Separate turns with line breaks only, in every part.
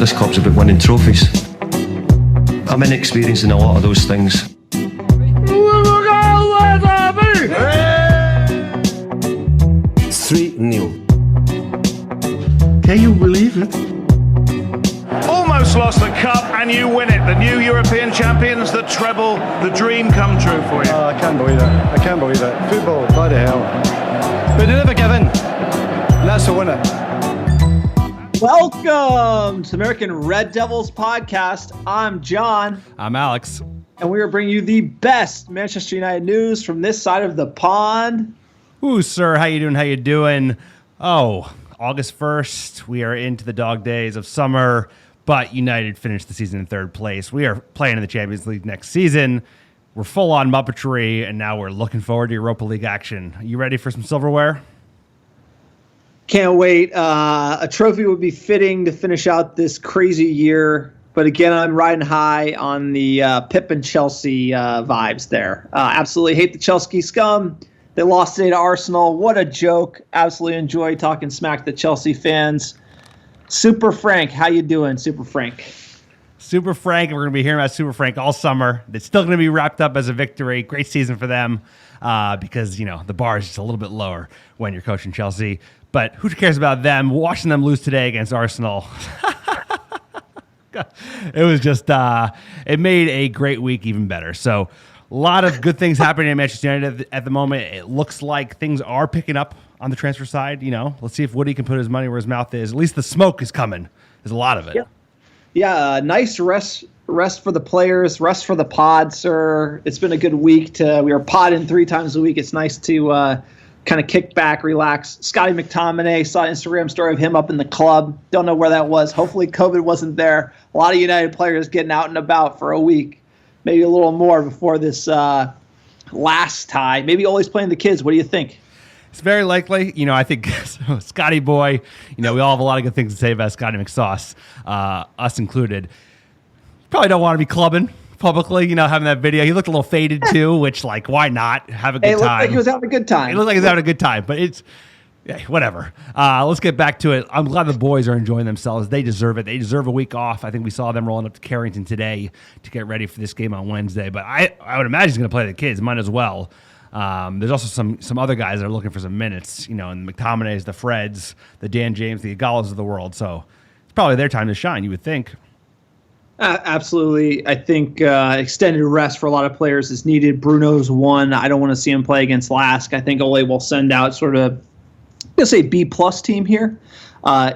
This club's about winning trophies. I'm inexperienced in a lot of those things.
3-0.
Can you believe it?
Almost lost the cup and you win it. The new European champions, the treble, the dream come true for you.
Oh, I can't believe it. I can't believe it. Football, bloody hell. But they never give in. And that's the winner.
Welcome to American Red Devils podcast. I'm John.
I'm Alex.
And we are bringing you the best Manchester United news from this side of the pond.
Ooh, sir, how you doing? How you doing? Oh, August 1st, we are into the dog days of summer, but United finished the season in third place. We are playing in the Champions League next season. We're full on Muppetry, and now we're looking forward to Europa League action. You ready for some silverware?
Can't wait. A trophy would be fitting to finish out this crazy year. But again, I'm riding high on the Pip and Chelsea vibes there. Absolutely hate the Chelsea scum. They lost today to Arsenal. What a joke. Absolutely enjoy talking smack to Chelsea fans. Super Frank, how you doing, Super Frank?
Super Frank, and we're going to be hearing about Super Frank all summer. It's still going to be wrapped up as a victory. Great season for them because, you know, the bar is just a little bit lower when you're coaching Chelsea. But who cares about them? Watching them lose today against Arsenal. It was just, it made a great week even better. So a lot of good things happening in Manchester United at the moment. It looks like things are picking up on the transfer side. You know, let's see if Woody can put his money where his mouth is. At least the smoke is coming. There's a lot of it.
Yeah, nice rest for the players, rest for the pod, sir. It's been a good week. We were podding 3 times a week. It's nice to kind of kick back, relax. Scotty McTominay, saw an Instagram story of him up in the club. Don't know where that was. Hopefully COVID wasn't there. A lot of United players getting out and about for a week, maybe a little more before this last tie. Maybe Ole's playing the kids. What do you think?
It's very likely. You know, I think Scotty boy, you know, we all have a lot of good things to say about Scotty McSauce, us included. Probably don't want to be clubbing publicly, you know, having that video. He looked a little faded too, which, like, why not have a good time?
It looked like he was having a good time.
It looked like he was having a good time, but it's, yeah, whatever. Let's get back to it. I'm glad the boys are enjoying themselves. They deserve it. They deserve a week off. I think we saw them rolling up to Carrington today to get ready for this game on Wednesday, but I would imagine he's going to play the kids. Might as well. There's also some other guys that are looking for some minutes, you know, and the McTominays, the Freds, the Dan James, the Igalas of the world. So it's probably their time to shine, you would think.
Absolutely. I think extended rest for a lot of players is needed. Bruno's one. I don't want to see him play against Lask. I think Ole will send out sort of, I'm going to say B-plus team here.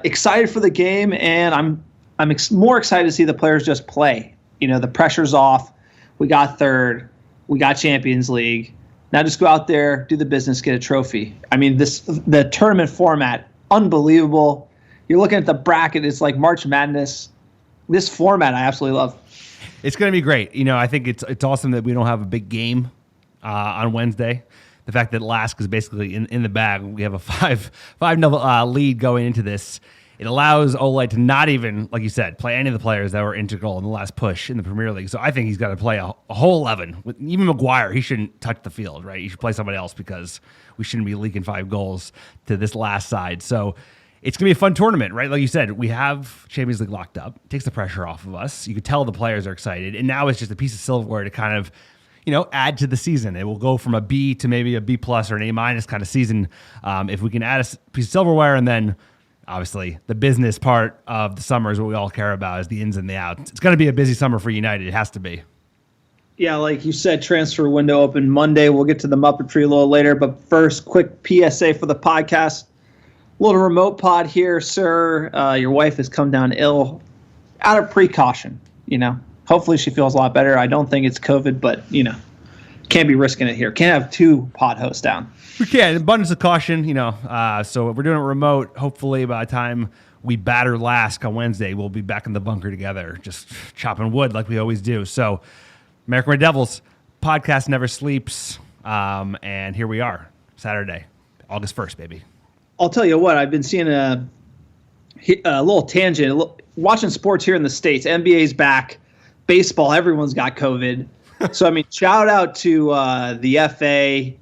Excited for the game, and I'm more excited to see the players just play. You know, the pressure's off. We got third. We got Champions League. Now just go out there, do the business, get a trophy. I mean, the tournament format, unbelievable. You're looking at the bracket. It's like March Madness. This format I absolutely love.
It's going to be great. You know, I think it's awesome that we don't have a big game on Wednesday. The fact that Lask is basically in the bag. We have a 5-0 lead going into this. It allows Ole to not even, like you said, play any of the players that were integral in the last push in the Premier League. So I think he's got to play a whole 11. Even Maguire, he shouldn't touch the field, right? He should play somebody else because we shouldn't be leaking 5 goals to this last side. So it's going to be a fun tournament, right? Like you said, we have Champions League locked up. It takes the pressure off of us. You could tell the players are excited. And now it's just a piece of silverware to kind of, you know, add to the season. It will go from a B to maybe a B plus or an A minus kind of season if we can add a piece of silverware. And then obviously the business part of the summer is what we all care about, is the ins and the outs. It's going to be a busy summer for United. It has to be.
Yeah, like you said, transfer window open Monday. We'll get to the Muppetry a little later. But first, quick PSA for the podcast. Little remote pod here, sir. Your wife has come down ill out of precaution, you know. Hopefully she feels a lot better. I don't think it's COVID, but, you know, can't be risking it here. Can't have 2 pod hosts down.
We can. Abundance of caution, you know. So if we're doing it remote, hopefully by the time we batter Lask on Wednesday, we'll be back in the bunker together, just chopping wood like we always do. So American Red Devils, podcast never sleeps. And here we are, Saturday, August 1st, baby.
I'll tell you what, I've been seeing a little tangent, watching sports here in the States. NBA's back. Baseball, everyone's got COVID. So, I mean, shout out to the FA,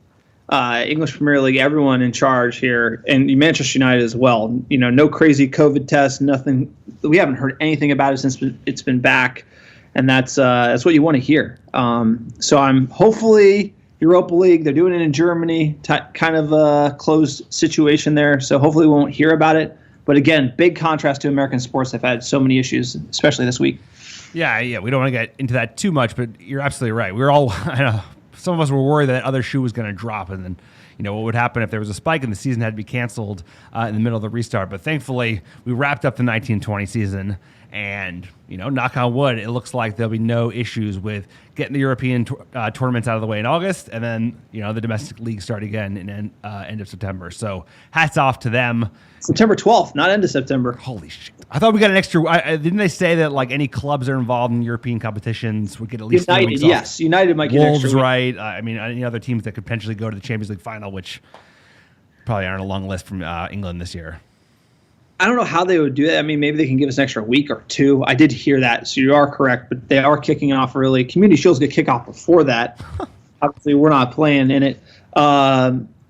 English Premier League, everyone in charge here, and Manchester United as well. No crazy COVID tests, nothing. We haven't heard anything about it since it's been back, and that's what you want to hear. So I'm hopefully Europa League. They're doing it in Germany, kind of a closed situation there. So hopefully we won't hear about it. But again, big contrast to American sports. They've had so many issues, especially this week.
Yeah. We don't want to get into that too much, but you're absolutely right. We were all, some of us were worried that other shoe was going to drop, and then, what would happen if there was a spike and the season had to be canceled in the middle of the restart. But thankfully, we wrapped up the 1920 season, and, knock on wood, it looks like there'll be no issues with getting the European tournaments out of the way in August, and then, the domestic league start again in end of September. So hats off to them.
September 12th, not end of September.
Holy shit. I thought we got an extra. Didn't they say that any clubs that are involved in European competitions would get at least 3 weeks off?
Yes. United might get an extra
Wolves,
week.
right? Any other teams that could potentially go to the Champions League final, which probably aren't a long list from England this year.
I don't know how they would do that. Maybe they can give us an extra week or two. I did hear that, so you are correct. But they are kicking off early. Community Shields get kick off before that. Obviously, we're not playing in it.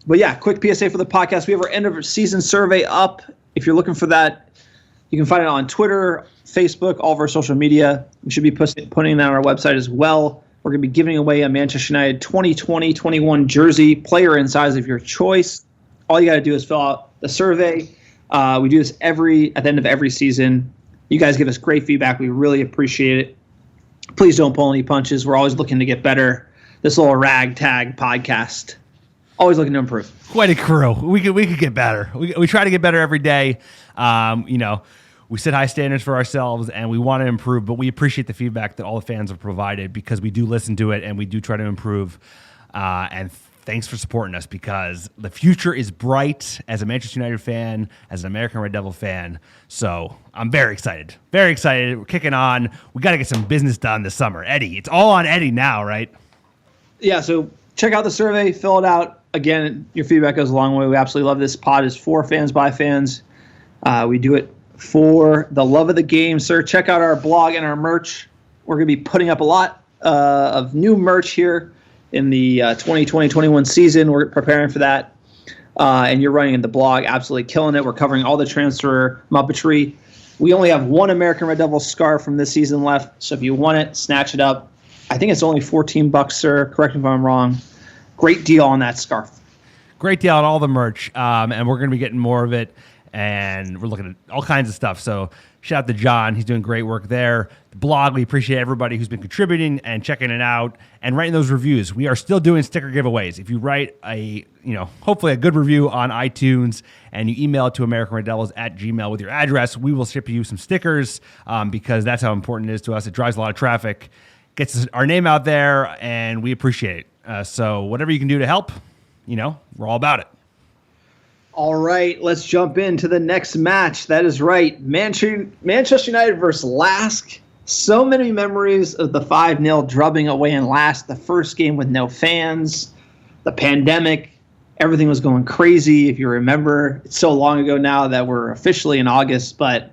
But yeah, quick PSA for the podcast. We have our end of season survey up. If you're looking for that, you can find it on Twitter, Facebook, all of our social media. We should be putting that on our website as well. We're going to be giving away a Manchester United 2020-21 jersey, player and size of your choice. All you got to do is fill out the survey. We do this at the end of every season. You guys give us great feedback. We really appreciate it. Please don't pull any punches. We're always looking to get better. This little ragtag podcast, always looking to improve.
Quite a crew. We could get better. We try to get better every day. We set high standards for ourselves, and we want to improve, but we appreciate the feedback that all the fans have provided, because we do listen to it and we do try to improve. And thanks for supporting us, because the future is bright as a Manchester United fan, as an American Red Devil fan. So I'm very excited. Very excited. We're kicking on. We got to get some business done this summer. Eddie, it's all on Eddie now, right?
Yeah, so check out the survey, fill it out. Again, your feedback goes a long way. We absolutely love this. Pod is for fans, by fans. We do it for the love of the game, sir. Check out our blog and our merch. We're going to be putting up a lot of new merch here in the 2020-21 season. We're preparing for that. And you're running the blog, absolutely killing it. We're covering all the transfer muppetry. We only have one American Red Devils scarf from this season left, so if you want it, snatch it up. I think it's only $14, sir. Correct me if I'm wrong. Great deal on that scarf.
Great deal on all the merch, and we're going to be getting more of it, and we're looking at all kinds of stuff. So shout out to John. He's doing great work there. The blog, we appreciate everybody who's been contributing and checking it out and writing those reviews. We are still doing sticker giveaways. If you write hopefully a good review on iTunes and you email it to americanreddevils@gmail.com with your address, we will ship you some stickers because that's how important it is to us. It drives a lot of traffic, gets our name out there, and we appreciate it. So whatever you can do to help, we're all about it.
All right, let's jump into the next match. That is right, Manchester United versus Lask. So many memories of the 5-0 drubbing away in Lask. The first game with no fans, the pandemic, everything was going crazy. If you remember, it's so long ago now that we're officially in August, but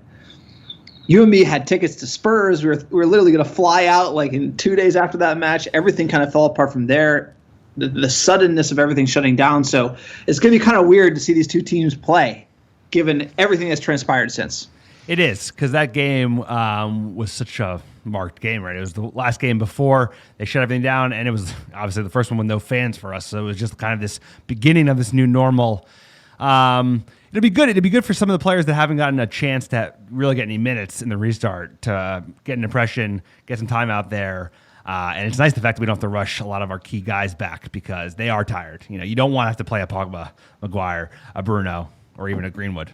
you and me had tickets to Spurs. We were literally going to fly out like in 2 days after that match. Everything kind of fell apart from there. The suddenness of everything shutting down. So it's going to be kind of weird to see these two teams play, given everything that's transpired since.
It is, because that game was such a marked game, right? It was the last game before they shut everything down, and it was obviously the first one with no fans for us. So it was just kind of this beginning of this new normal. It'll be good. It'll be good for some of the players that haven't gotten a chance to really get any minutes in the restart to get an impression, get some time out there. And it's nice the fact that we don't have to rush a lot of our key guys back because they are tired. You don't want to have to play a Pogba, Maguire, a Bruno, or even a Greenwood.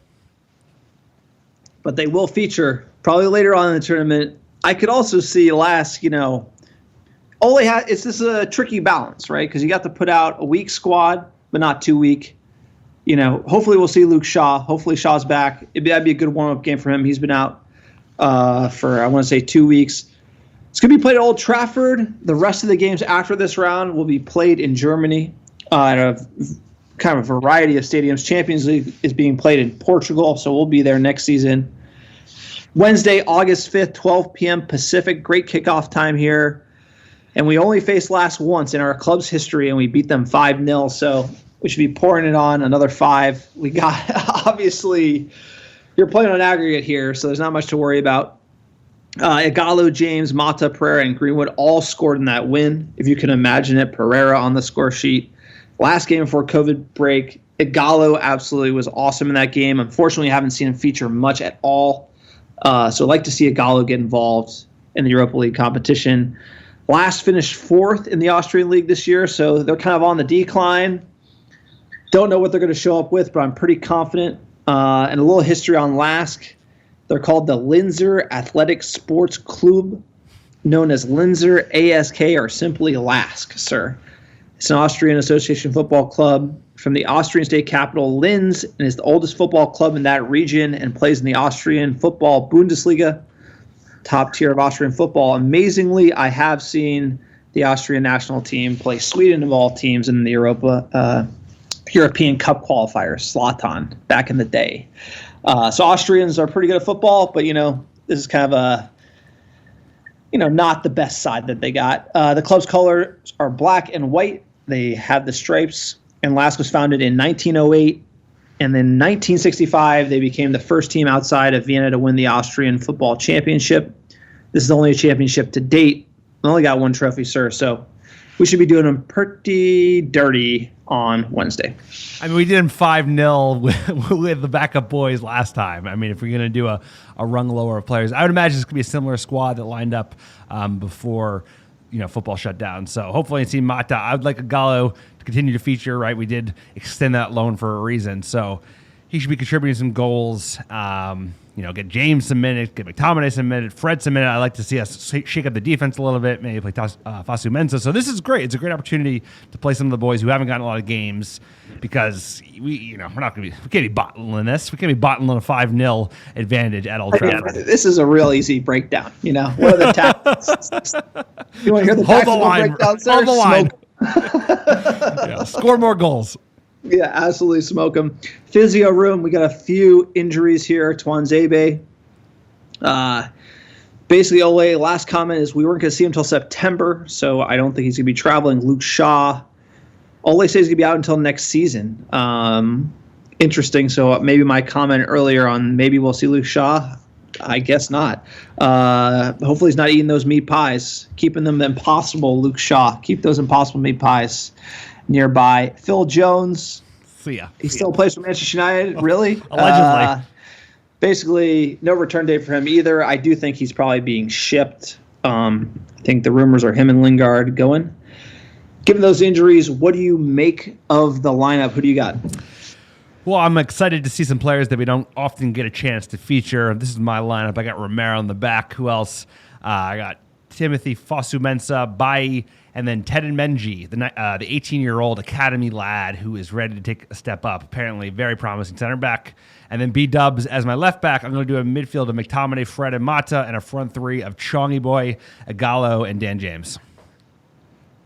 But they will feature probably later on in the tournament. I could also see Lask, it's this a tricky balance, right? Because you got to put out a weak squad, but not too weak. Hopefully we'll see Luke Shaw. Hopefully Shaw's back. That'd be a good warm-up game for him. He's been out for, I want to say, 2 weeks. It's going to be played at Old Trafford. The rest of the games after this round will be played in Germany at a kind of a variety of stadiums. Champions League is being played in Portugal, so we'll be there next season. Wednesday, August 5th, 12 p.m. Pacific. Great kickoff time here. And we only faced Lask once in our club's history, and we beat them 5-0. So We should be pouring it on another 5. We got, obviously, you're playing on aggregate here, so there's not much to worry about. Igalo, James, Mata, Pereira, and Greenwood all scored in that win. If you can imagine it, Pereira on the score sheet. Last game before COVID break, Igalo absolutely was awesome in that game. Unfortunately, I haven't seen him feature much at all. So I'd like to see Igalo get involved in the Europa League competition. Lask finished 4th in the Austrian League this year, so they're kind of on the decline. Don't know what they're going to show up with, but I'm pretty confident. And a little history on Lask. They're called the Linzer Athletic Sports Club, known as Linzer ASK or simply Lask, sir. It's an Austrian association football club from the Austrian state capital Linz and is the oldest football club in that region and plays in the Austrian football Bundesliga, top tier of Austrian football. Amazingly, I have seen the Austrian national team play Sweden of all teams in the European Cup qualifiers, Zlatan, back in the day. So Austrians are pretty good at football, but, this is kind of a, not the best side that they got. The club's colors are black and white. They have the stripes, and Lask was founded in 1908. And then 1965, they became the first team outside of Vienna to win the Austrian football championship. This is only a championship to date. They only got 1 trophy, sir, so we should be doing them pretty dirty on Wednesday.
I mean, we did them 5-0 with the backup boys last time. I mean, if we're going to do a rung lower of players, I would imagine it's going to be a similar squad that lined up before football shut down. So hopefully it's Mata. I would like Igalo to continue to feature, right? We did extend that loan for a reason. So he should be contributing some goals. Get James some minutes, get McTominay some minutes, Fred some minutes. I like to see us shake up the defense a little bit, maybe play Fasu Mensa. So this is great. It's a great opportunity to play some of the boys who haven't gotten a lot of games because we can't be bottling this. We can't be bottling a 5-0 advantage at Old Trafford.
This is a real easy breakdown. What are the tactics? You want to hear the tactical breakdown, sir?
Hold the line. Score more goals.
Yeah, absolutely smoke them. Physio room, we got a few injuries here. Twanzebe. Basically, Ole, last comment is we weren't going to see him until September, so I don't think he's going to be traveling. Luke Shaw. Ole says he's going to be out until next season. Interesting. So maybe my comment earlier on maybe we'll see Luke Shaw. I guess not. Hopefully he's not eating those meat pies. Keeping them impossible, Luke Shaw. Keep those impossible meat pies nearby. Phil Jones.
See ya.
He still plays for Manchester United, really?
Allegedly.
Basically, no return date for him either. I do think he's probably being shipped. I think the rumors are him and Lingard going. Given those injuries, what do you make of the lineup? Who do you got?
Well, I'm excited to see some players that we don't often get a chance to feature. This is my lineup. I got Romero in the back. Who else? I got Timothy Fosu-Mensah, Bai, and then Teden Menji, the 18-year-old academy lad who is ready to take a step up. Apparently, very promising center back. And then B-Dubs as my left back. I'm going to do a midfield of McTominay, Fred, and Mata, and a front 3 of Chongy Boy, Igalo, and Dan James.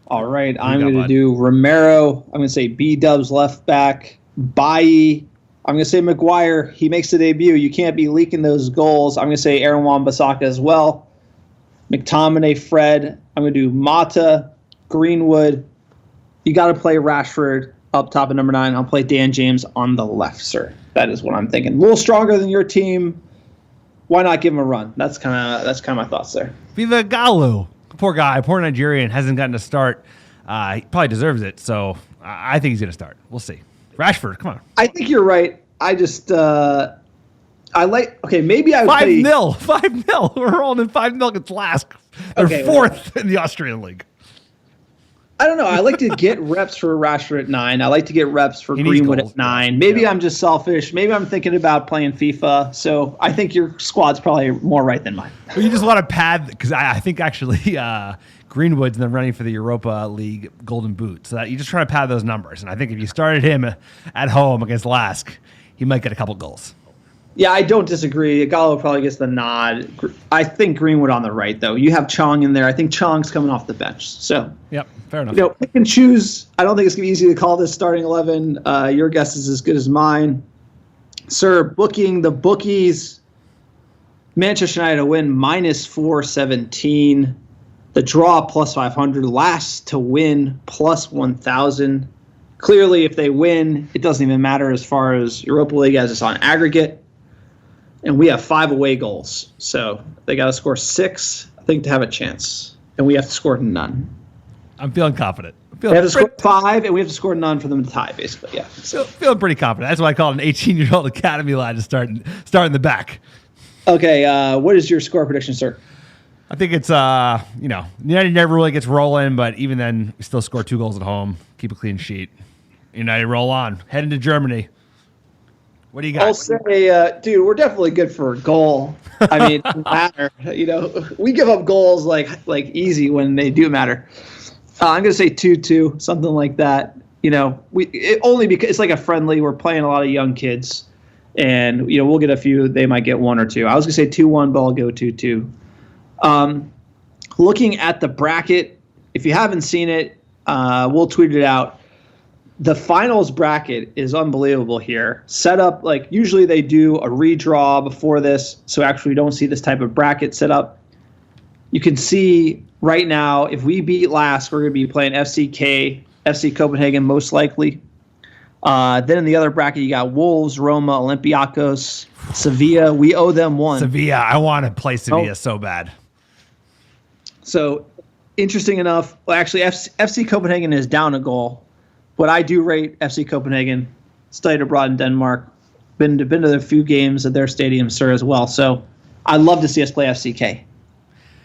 All right, I'm going to do Romero. I'm going to say B-Dubs left back. Bai. I'm going to say Maguire. He makes the debut. You can't be leaking those goals. I'm going to say Aaron Wan-Bissaka as well. McTominay, Fred. I'm going to do Mata, Greenwood. You got to play Rashford up top at number 9. I'll play Dan James on the left, sir. That is what I'm thinking. A little stronger than your team. Why not give him a run? That's kind of my thoughts there.
Viva Galu. Poor guy. Poor Nigerian. Hasn't gotten to start. He probably deserves it. So I think he's going to start. We'll see. Rashford, come on.
I think you're right. I just maybe I would
5-0. 5-0. We're rolling in 5-0 against Lask. They're fourth in the Austrian League.
I don't know. I like to get reps for Rashford at 9. I like to get reps for Greenwood at 9. Maybe I'm just selfish. Maybe I'm thinking about playing FIFA. So I think your squad's probably more right than mine.
Well, you just want to pad, because I think actually Greenwood's in the running for the Europa League Golden Boot. So that you just try to pad those numbers. And I think if you started him at home against Lask, he might get a couple goals.
Yeah, I don't disagree. Igalo probably gets the nod. I think Greenwood on the right, though. You have Chong in there. I think Chong's coming off the bench. So,
yep, fair enough.
Pick and choose. I don't think it's going to be easy to call this starting 11. Your guess is as good as mine. Sir, booking the bookies. Manchester United to win -417. The draw +500. Last to win +1,000. Clearly, if they win, it doesn't even matter as far as Europa League as it's on aggregate. And we have 5 away goals. So they got to score 6, I think, to have a chance. And we have to score none.
I'm feeling confident.
They have to score 5, and we have to score none for them to tie, basically. Yeah. So
feeling pretty confident. That's why I call it an 18-year-old academy lad to start in the back.
Okay, what is your score prediction, sir?
I think it's, United never really gets rolling, but even then, we still score 2 goals at home, keep a clean sheet. United roll on, head into Germany. What do you got?
I'll say, dude, we're definitely good for a goal. I mean, it doesn't matter. We give up goals like easy when they do matter. I'm going to say 2-2, something like that. Only because it's like a friendly. We're playing a lot of young kids, and we'll get a few. They might get 1 or 2. I was going to say 2-1, but I'll go 2-2. Looking at the bracket, if you haven't seen it, we'll tweet it out. The finals bracket is unbelievable here. Set up like usually they do a redraw before this, so actually we don't see this type of bracket set up. You can see right now, if we beat Lask, we're going to be playing FC Copenhagen most likely. Then in the other bracket, you got Wolves, Roma, Olympiacos, Sevilla. We owe them 1.
Sevilla. I want to play Sevilla so bad.
So interesting enough, actually FC Copenhagen is down a goal. But I do rate FC Copenhagen, studied abroad in Denmark, been to a few games at their stadium, sir, as well. So I'd love to see us play FCK.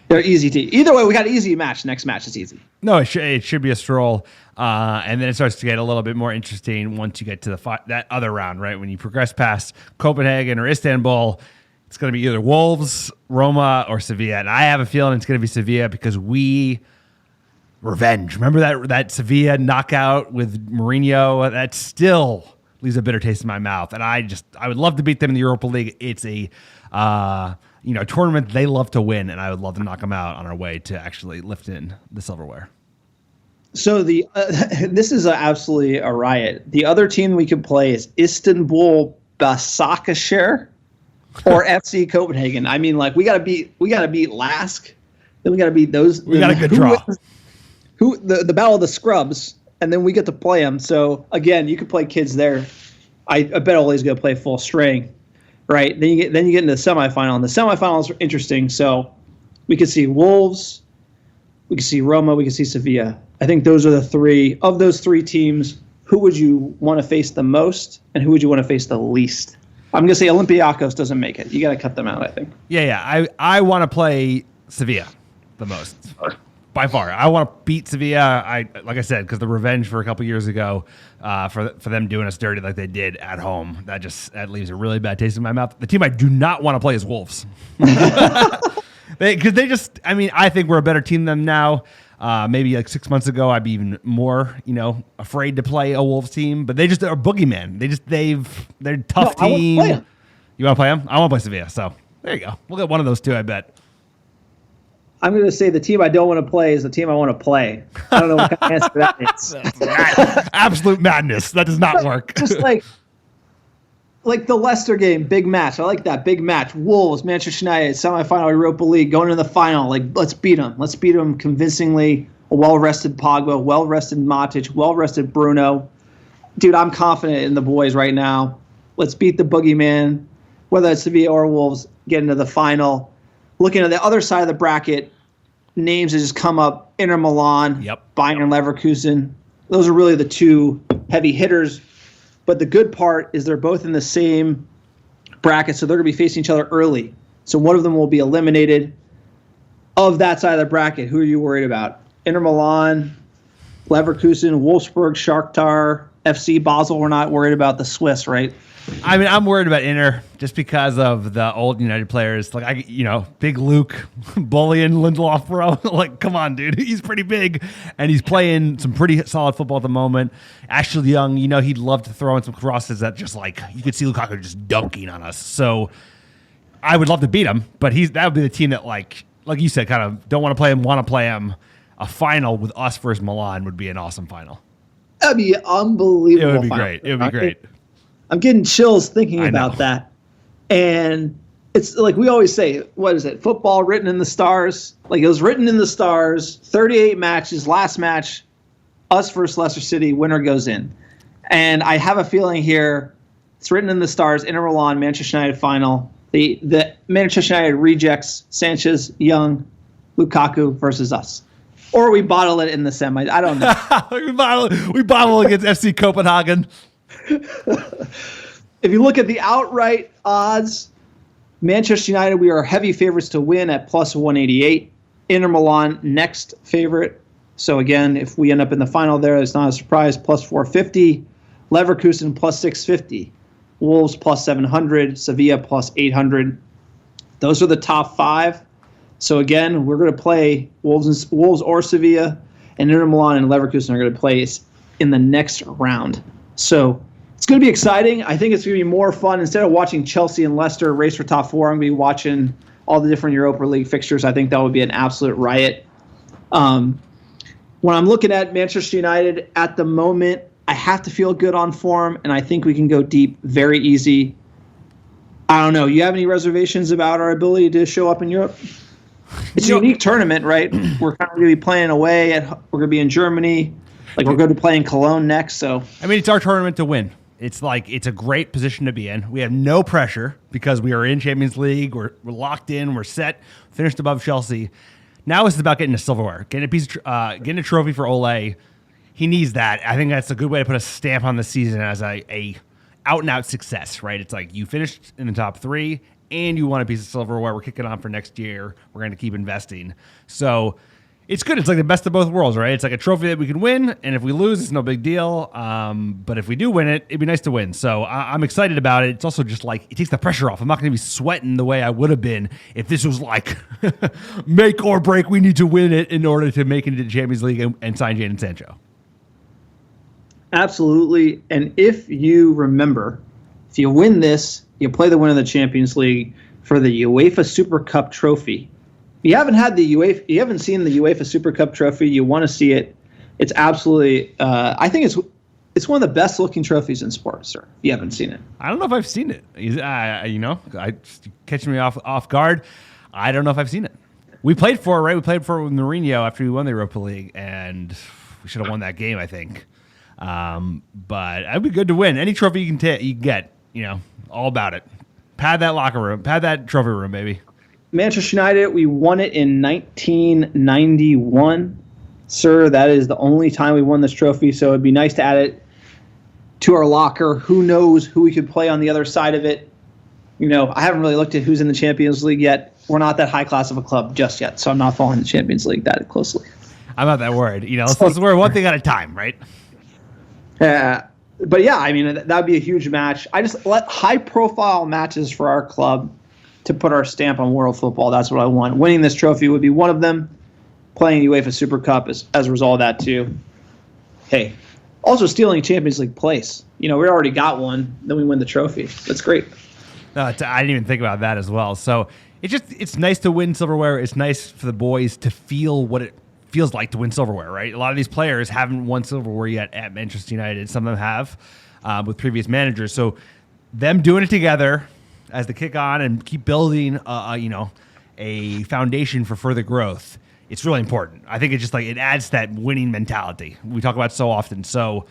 They're easy to. Either way, we got an easy match. Next match is easy.
No, it should be a stroll, and then it starts to get a little bit more interesting once you get to that other round, right? When you progress past Copenhagen or Istanbul, it's going to be either Wolves, Roma, or Sevilla. And I have a feeling it's going to be Sevilla because revenge. Remember that Sevilla knockout with Mourinho? That still leaves a bitter taste in my mouth. And I would love to beat them in the Europa League. It's a tournament they love to win, and I would love to knock them out on our way to actually lift in the silverware.
So this is absolutely a riot. The other team we could play is Istanbul Başakşehir or FC Copenhagen. I mean, like we gotta beat Lask, then we gotta beat those.
We got a good draw.
The Battle of the Scrubs, and then we get to play them. So again, you could play kids there. I bet Ole's gonna play full string, right? Then you get into the semifinal, and the semifinal is interesting. So we could see Wolves, we could see Roma, we could see Sevilla. I think those are the 3 of those 3 teams. Who would you want to face the most, and who would you want to face the least? I'm gonna say Olympiacos doesn't make it. You got to cut them out, I think.
Yeah. I want to play Sevilla the most. By far, I want to beat Sevilla. Like I said, because the revenge for a couple years ago, for them doing us dirty like they did at home, that leaves a really bad taste in my mouth. The team I do not want to play is Wolves, because I think we're a better team than them now. Maybe like 6 months ago, I'd be even more, afraid to play a Wolves team. But they just are a boogeyman. They're a tough team. You want to play them? I want to play Sevilla. So there you go. We'll get one of those 2, I bet.
I'm going to say the team I don't want to play is the team I want to play. I don't know what kind of answer that is.
Absolute madness. That does not work.
Just like the Leicester game, big match. I like that big match. Wolves, Manchester United, semifinal Europa League, going to the final. Like, let's beat them. Let's beat them convincingly. A well-rested Pogba, well-rested Matic, well-rested Bruno. Dude, I'm confident in the boys right now. Let's beat the boogeyman, whether it's Sevilla or Wolves, get into the final. Looking at the other side of the bracket, names that just come up: Inter Milan, Bayern Leverkusen. Those are really the 2 heavy hitters. But the good part is they're both in the same bracket, so they're going to be facing each other early. So one of them will be eliminated. Of that side of the bracket, who are you worried about? Inter Milan, Leverkusen, Wolfsburg, Shakhtar, FC Basel. We're not worried about the Swiss, right?
I mean, I'm worried about Inter just because of the old United players. Like, Big Luke, bullying Lindelof, bro. Like, come on, dude. He's pretty big, and he's playing some pretty solid football at the moment. Ashley Young, he'd love to throw in some crosses that just, like, you could see Lukaku just dunking on us. So I would love to beat him, but that would be the team that, like you said, kind of don't want to play him, want to play him. A final with us versus Milan would be an awesome final.
That'd be unbelievable.
It would be great. It would be great.
I'm getting chills thinking about that. And it's like we always say, what is it? Football written in the stars. Like it was written in the stars, 38 matches, last match, us versus Leicester City, winner goes in. And I have a feeling here, it's written in the stars, Inter Milan, Manchester United final. The Manchester United rejects Sanchez, Young, Lukaku versus us. Or we bottle it in the semi. I don't know.
we bottle against FC Copenhagen.
If you look at the outright odds, Manchester United, we are heavy favorites to win at plus 188. Inter Milan, next favorite. So again, if we end up in the final there, it's not a surprise, plus 450. Leverkusen, plus 650. Wolves, plus 700. Sevilla, plus 800. Those are the top 5. So again, we're going to play Wolves or Sevilla, and Inter Milan and Leverkusen are going to play in the next round. So it's going to be exciting. I think it's going to be more fun. Instead of watching Chelsea and Leicester race for top 4, I'm going to be watching all the different Europa League fixtures. I think that would be an absolute riot. When I'm looking at Manchester United at the moment, I have to feel good on form, and I think we can go deep very easy. I don't know. You have any reservations about our ability to show up in Europe? It's a unique tournament, right? We're kind of going to be playing away. We're going to be in Germany. Like, we're going to play in Cologne next. So
I mean, it's our tournament to win. It's a great position to be in. We have no pressure because we are in Champions League. We're locked in. We're set. Finished above Chelsea. Now it's about getting a silverware, getting a trophy for Ole. He needs that. I think that's a good way to put a stamp on the season as a out and out success, right? It's like you finished in the top 3 and you want a piece of silverware. We're kicking on for next year. We're going to keep investing. So it's good. It's like the best of both worlds, right? It's like a trophy that we can win, and if we lose, it's no big deal. But if we do win it, it'd be nice to win. So I'm excited about it. It's also just like it takes the pressure off. I'm not going to be sweating the way I would have been if this was like make or break. We need to win it in order to make it into the Champions League and sign Jadon Sancho.
Absolutely. And if you remember, if you win this, you play the winner of the Champions League for the UEFA Super Cup trophy. If you haven't you haven't seen the UEFA Super Cup trophy, you want to see it. It's absolutely, I think it's one of the best looking trophies in sports, sir. If you haven't seen it.
I don't know if I've seen it. Catching me off guard. I don't know if I've seen it. We played for it, right? We played for it with Mourinho after we won the Europa League, and we should have won that game, I think. But it'd be good to win. Any trophy you can get, all about it. Pad that locker room. Pad that trophy room, baby.
Manchester United, we won it in 1991. Sir, that is the only time we won this trophy, so it'd be nice to add it to our locker. Who knows who we could play on the other side of it? I haven't really looked at who's in the Champions League yet. We're not that high class of a club just yet, so I'm not following the Champions League that closely.
I'm not that worried. Let's worry one thing at a time, right?
But yeah, I mean, that would be a huge match. I just let high-profile matches for our club to put our stamp on world football. That's what I want. Winning this trophy would be one of them. Playing UEFA Super Cup as a result of that, too. Hey, also stealing Champions League place. We already got one. Then we win the trophy. That's great.
No, I didn't even think about that as well. So it's nice to win silverware. It's nice for the boys to feel what it feels like to win silverware, right? A lot of these players haven't won silverware yet at Manchester United. Some of them have with previous managers. So them doing it together as they kick on and keep building, a foundation for further growth. It's really important. I think it's just like it adds that winning mentality we talk about so often. So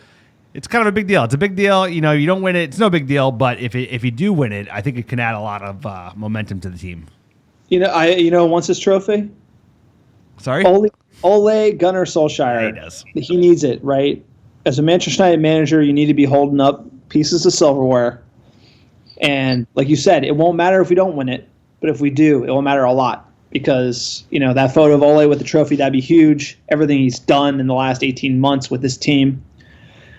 it's kind of a big deal. It's a big deal. You don't win it, it's no big deal. But if you do win it, I think it can add a lot of momentum to the team.
Wants his trophy.
Sorry,
Ole Gunnar Solskjaer.
Yeah, he does.
He needs it, right? As a Manchester United manager, you need to be holding up pieces of silverware. And like you said, it won't matter if we don't win it, but if we do, it will matter a lot. Because, that photo of Ole with the trophy, that'd be huge. Everything he's done in the last 18 months with this team,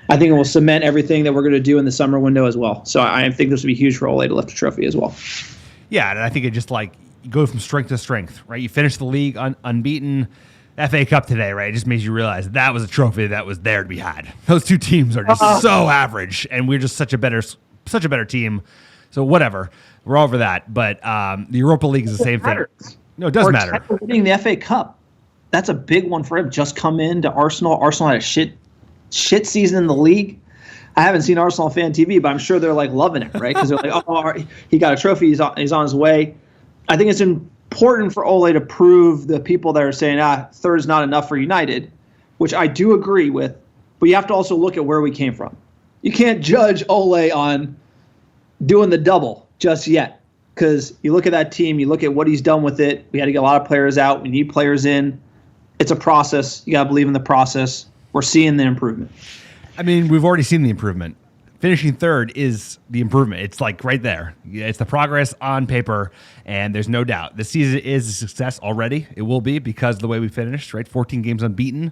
I think it will cement everything that we're going to do in the summer window as well. So I think this would be huge for Ole to lift a trophy as well.
Yeah, and I think it just you go from strength to strength, right? You finish the league unbeaten. FA Cup today, right? It just makes you realize that was a trophy that was there to be had. Those two teams are just so average, and we're just such a better team. So whatever, we're over that. But the Europa League is the same thing. No, it does matter.
Winning the FA Cup, that's a big one for him. Just come into Arsenal. Arsenal had a shit season in the league. I haven't seen Arsenal fan TV, but I'm sure they're loving it, right? Because they're like, oh, he got a trophy. He's on his way. I think it's important for Ole to prove the people that are saying, third is not enough for United, which I do agree with. But you have to also look at where we came from. you can't judge Ole on doing the double just yet, because you look at that team, you look at what he's done with it. We had to get a lot of players out. We need players in. It's a process. You got to believe in the process. We're seeing the improvement.
I mean, we've already seen the improvement. Finishing third is the improvement. It's like right there. It's the progress on paper, and there's no doubt. This season is a success already. It will be because of the way we finished, right? 14 games unbeaten.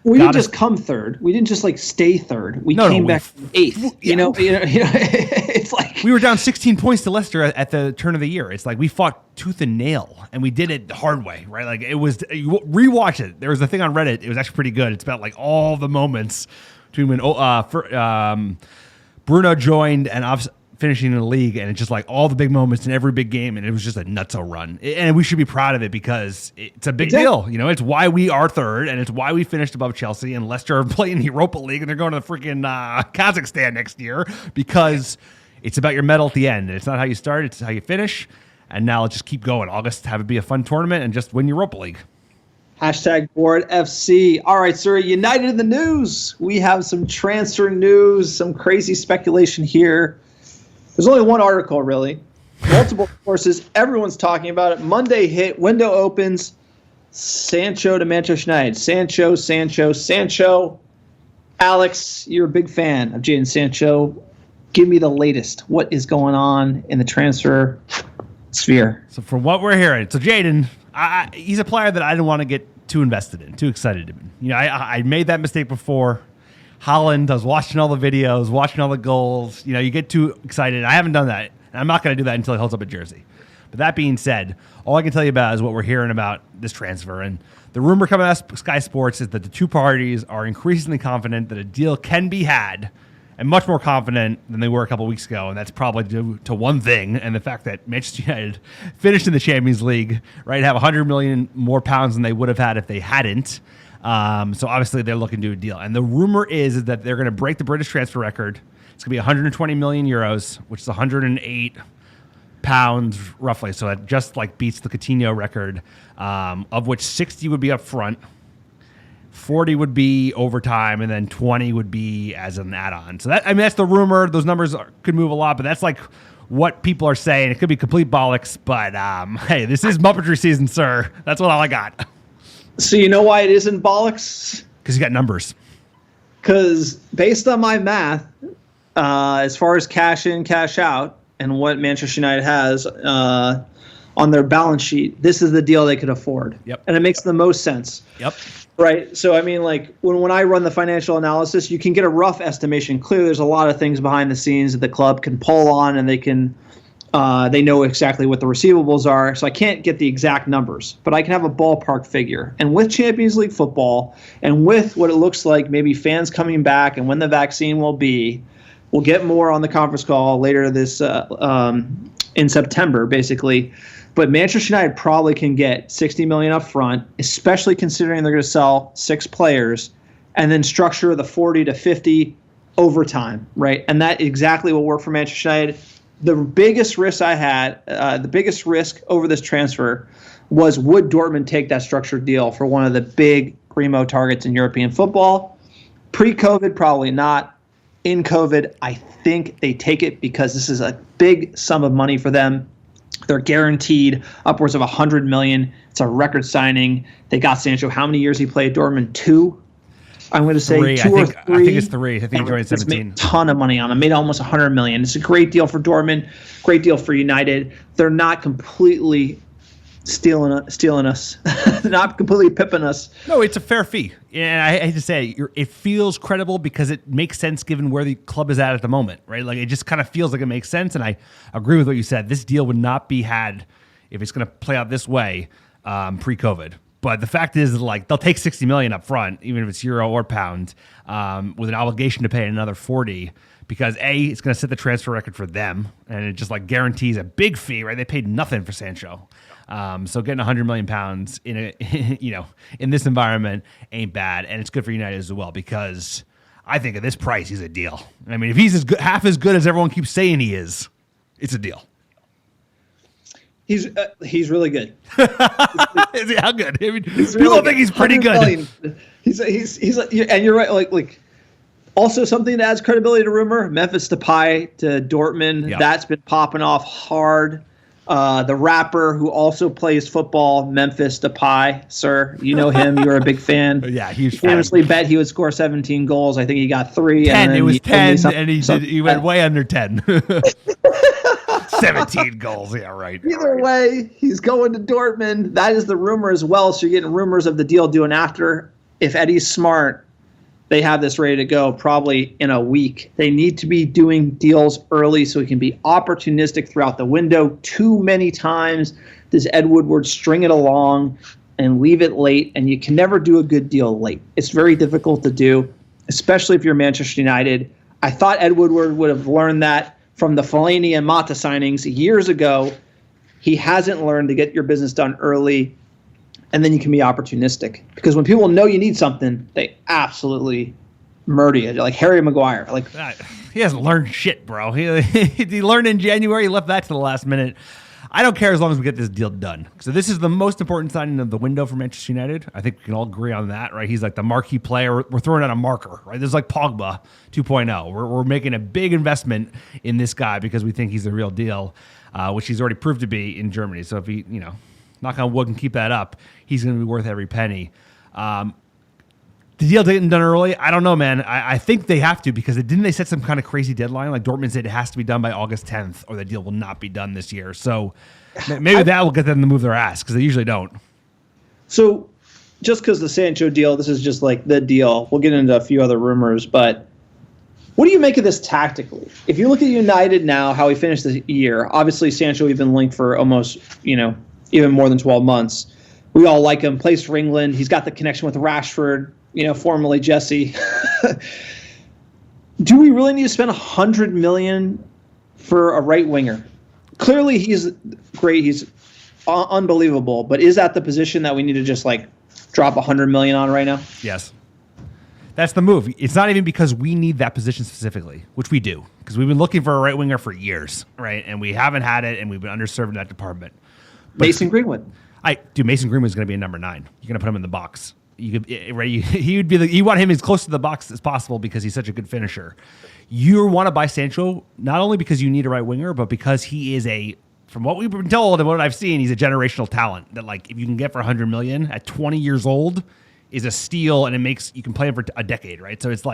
We didn't just come third. We didn't just stay third. We came back eighth. You know, it's like
we were down 16 points to Leicester at the turn of the year. It's like we fought tooth and nail, and we did it the hard way, right? Like it was. You rewatch it. There was a thing on Reddit. It was actually pretty good. It's about like all the moments between when Bruno joined and finishing in the league, and it's just like all the big moments in every big game, and it was just a nutso run. And we should be proud of it because it's a big deal. You know, it's why we are third, and it's why we finished above Chelsea, and Leicester are playing the Europa League, and they're going to the freaking Kazakhstan next year, because it's about your medal at the end. And it's not how you start, it's how you finish. And now let's just keep going. August, have it be a fun tournament and just win Europa League.
Hashtag Board FC. All right, sir. United in the news. We have some transfer news, some crazy speculation here. There's only one article, really. Multiple sources. Everyone's talking about it. Monday hit. Window opens. Sancho to Manchester United. Sancho. Alex, you're a big fan of Jadon Sancho. Give me the latest. What is going on in the transfer sphere?
So from what we're hearing, so Jadon, he's a player that I didn't want to get too invested in, too excited in. You know, I made that mistake before. Holland, I was watching all the videos, watching all the goals. You know, you get too excited. I haven't done that, and I'm not going to do that until he holds up a jersey. But that being said, all I can tell you about is what we're hearing about this transfer. And the rumor coming out of Sky Sports is that the two parties are increasingly confident that a deal can be had, and much more confident than they were a couple weeks ago. And that's probably due to one thing, and the fact that Manchester United finished in the Champions League, right, have 100 million more pounds than they would have had if they hadn't. So obviously they're looking to do a deal. And the rumor is that they're going to break the British transfer record. It's going to be 120 million euros, which is 108 pounds roughly. So that just like beats the Coutinho record, of which 60 would be up front, 40 would be overtime, and then 20 would be as an add-on. So that's the rumor. Those numbers could move a lot, but that's like what people are saying. It could be complete bollocks, but hey, this is Muppetry season, sir. That's all I got.
So you know why it isn't bollocks?
Because you got numbers.
Because based on my math, as far as cash in, cash out, and what Manchester United has on their balance sheet, this is the deal they could afford.
Yep.
And it makes the most sense.
Yep.
Right. So, I mean, like when I run the financial analysis, you can get a rough estimation. Clearly, there's a lot of things behind the scenes that the club can pull on, and they know exactly what the receivables are. So I can't get the exact numbers, but I can have a ballpark figure. And with Champions League football, and with what it looks like, maybe fans coming back, and when the vaccine will be, we'll get more on the conference call later this in September, basically. But Manchester United probably can get 60 million up front, especially considering they're going to sell 6 players, and then structure the 40 to 50 overtime, right? And that exactly will work for Manchester United. The biggest risk I had, the biggest risk over this transfer was, would Dortmund take that structured deal for one of the big primo targets in European football? Pre-COVID, probably not. In COVID, I think they take it because this is a big sum of money for them. They're guaranteed upwards of 100 million. It's a record signing. They got Sancho. How many years he played Dortmund? 2? I'm going to say 3. 2 or 3.
I think it's 3. I think he joined 17.
Made a ton of money on him. Made almost 100 million. It's a great deal for Dortmund. Great deal for United. They're not completely stealing us. Not completely pipping us.
No, it's a fair fee. And I hate to say it feels credible because it makes sense given where the club is at the moment, right? Like it just kind of feels like it makes sense. And I agree with what you said. This deal would not be had if it's going to play out this way pre-COVID. But the fact is, like, they'll take 60 million up front, even if it's euro or pound, with an obligation to pay another 40, because A, it's going to set the transfer record for them, and it just like guarantees a big fee, right? They paid nothing for Sancho. So getting 100 million pounds in this environment ain't bad, and it's good for United as well, because I think at this price he's a deal. I mean, if he's half as good as everyone keeps saying he is, it's a deal.
He's really good.
Is he how good? I mean, people think he's pretty good.
He's and you're right. Like Also, something that adds credibility to rumor: Memphis Depay to Dortmund.
Yep.
That's been popping off hard. The rapper who also plays football, Memphis Depay, sir. You know him. You were a big fan.
Yeah, huge
He
fan.
famously bet he would score 17 goals. I think he got 3.
10.
And
It was 10, and
he
he went way under 10. 17 goals. Yeah, right.
Either way, he's going to Dortmund. That is the rumor as well. So you're getting rumors of the deal doing after. If Eddie's smart, they have this ready to go probably in a week. They need to be doing deals early so he can be opportunistic throughout the window. Too many times does Ed Woodward string it along and leave it late, and you can never do a good deal late. It's very difficult to do, especially if you're Manchester United. I thought Ed Woodward would have learned that from the Fellaini and Mata signings years ago. He hasn't learned to get your business done early, and then you can be opportunistic. Because when people know you need something, they absolutely murder you. Like Harry Maguire. Like,
He hasn't learned shit, bro. He learned in January. He left that to the last minute. I don't care as long as we get this deal done. So this is the most important signing of the window for Manchester United. I think we can all agree on that, right? He's like the marquee player. We're throwing out a marker, right? This is like Pogba 2.0. We're making a big investment in this guy because we think he's the real deal, which he's already proved to be in Germany. So if he, knock on wood, can keep that up, he's going to be worth every penny. The deal getting done early, I don't know, man. I think they have to because didn't they set some kind of crazy dedeadline? Like Dortmund said it has to be done by August 10th or the deal will not be done this year. So maybe that will get them to move their ass because they usually don't.
So just because the Sancho deal, this is just like the deal. We'll get into a few other rumors, but what do you make of this tactically? If you look at United now, how he finished the year, obviously Sancho, we've been linked for almost, even more than 12 months. We all like him, plays for England. He's got the connection with Rashford, formerly Jesse. Do we really need to spend $100 million for a right winger? Clearly, he's great. He's unbelievable. But is that the position that we need to just drop $100 million on right now?
Yes. That's the move. It's not even because we need that position specifically, which we do, because we've been looking for a right winger for years, right? And we haven't had it, and we've been underserved in that department. But
Mason Greenwood.
Mason Greenwood is going to be a number 9. You're going to put him in the box. He would be. You want him as close to the box as possible because he's such a good finisher. You want to buy Sancho not only because you need a right winger, but because he is from what we've been told and what I've seen, he's a generational talent that if you can get for $100 million at 20 years old is a steal, and you can play him for a decade, right? So it's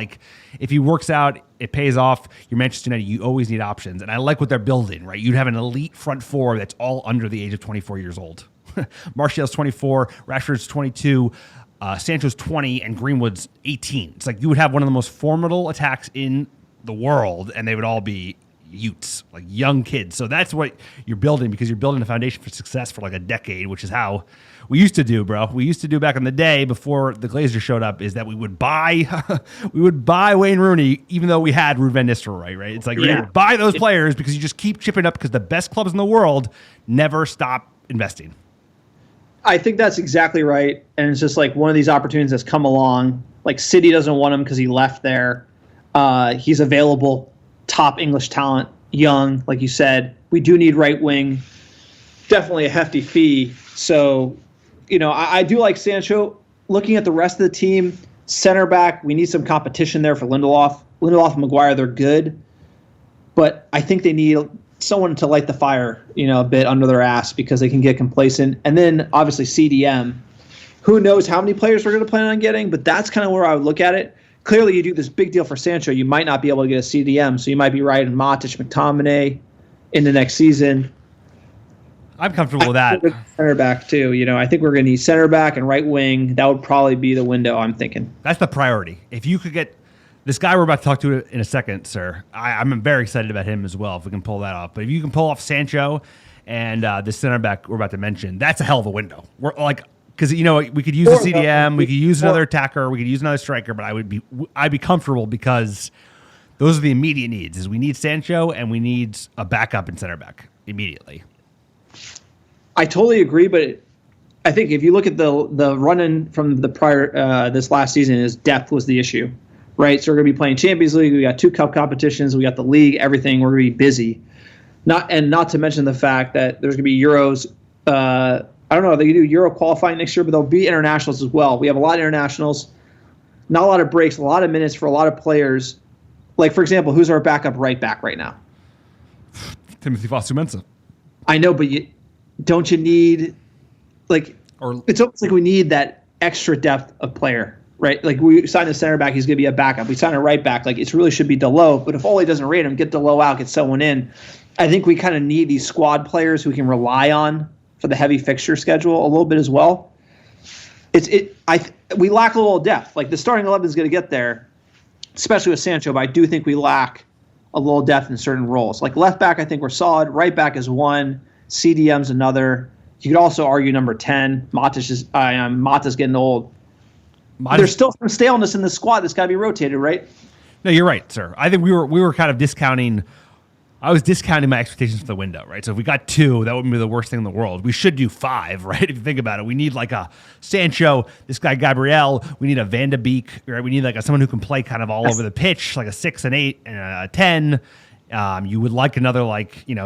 if he works out, it pays off. You're Manchester United, you always need options, and I like what they're building, right? You'd have an elite front four that's all under the age of 24 years old. Martial's 24, Rashford's 22. Sancho's 20 and Greenwood's 18. It's you would have one of the most formidable attacks in the world, and they would all be youths, young kids. So that's what you're building because you're building a foundation for success for a decade, which is how we used to do, bro. We used to do back in the day before the Glazers showed up is that we would buy Wayne Rooney even though we had Ruud van Nistelrooy, right? It's you buy those players because you just keep chipping up because the best clubs in the world never stop investing.
I think that's exactly right. And it's just one of these opportunities that's come along. City doesn't want him because he left there. He's available, top English talent, young, like you said. We do need right wing, definitely a hefty fee. So, I do like Sancho. Looking at the rest of the team, center back, we need some competition there for Lindelof. Lindelof and Maguire, they're good. But I think they need someone to light the fire, a bit under their ass because they can get complacent. And then obviously CDM, who knows how many players we're going to plan on getting, but that's kind of where I would look at it. Clearly you do this big deal for Sancho, you might not be able to get a CDM, so you might be riding Matic, McTominay in the next season.
I'm comfortable with that.
Center back too, I think we're going to need center back and right wing. That would probably be the window I'm thinking.
That's the priority. If you could get this guy we're about to talk to in a second, sir, I'm very excited about him as well, if we can pull that off. But if you can pull off Sancho and the center back we're about to mention, that's a hell of a window. We're because we could use a CDM, we could use another attacker, we could use another striker, but I'd be comfortable because those are the immediate needs. Is we need Sancho and we need a backup in center back immediately.
I totally agree, but I think if you look at the run-in from the prior this last season, is depth was the issue. Right, so we're going to be playing Champions League. We got 2 cup competitions. We got the league. Everything. We're going to be busy. Not to mention the fact that there's going to be Euros. I don't know. They can do Euro qualifying next year, but there'll be internationals as well. We have a lot of internationals. not a lot of breaks, a lot of minutes for a lot of players. Like, for example, who's our backup right back right now?
Timothy Fosu-Mensah.
I know, but don't you need, like, it's almost like we need that extra depth of player, right? Like, we signed a center back, he's going to be a backup. We signed a right back, like, it really should be Delo. But if Ole doesn't rate him, get Delo out, get someone in. I think we kind of need these squad players who we can rely on for the heavy fixture schedule a little bit as well. We lack a little depth. Like, the starting 11 is going to get there, especially with Sancho, but I do think we lack a little depth in certain roles. Like, left back, I think we're solid. Right back is one. CDM's another. You could also argue number 10. Mata's getting old. There's still some staleness in the squad that's got to be rotated, right?
No, you're right, sir. I think we were kind of discounting. I was discounting my expectations for the window, right? So if we got 2, that wouldn't be the worst thing in the world. We should do 5, right? If you think about it, we need like a Sancho, this guy Gabriel. We need a Van de Beek, right? We need like someone who can play kind of all over the pitch, like a 6 and 8 and a 10. You would like another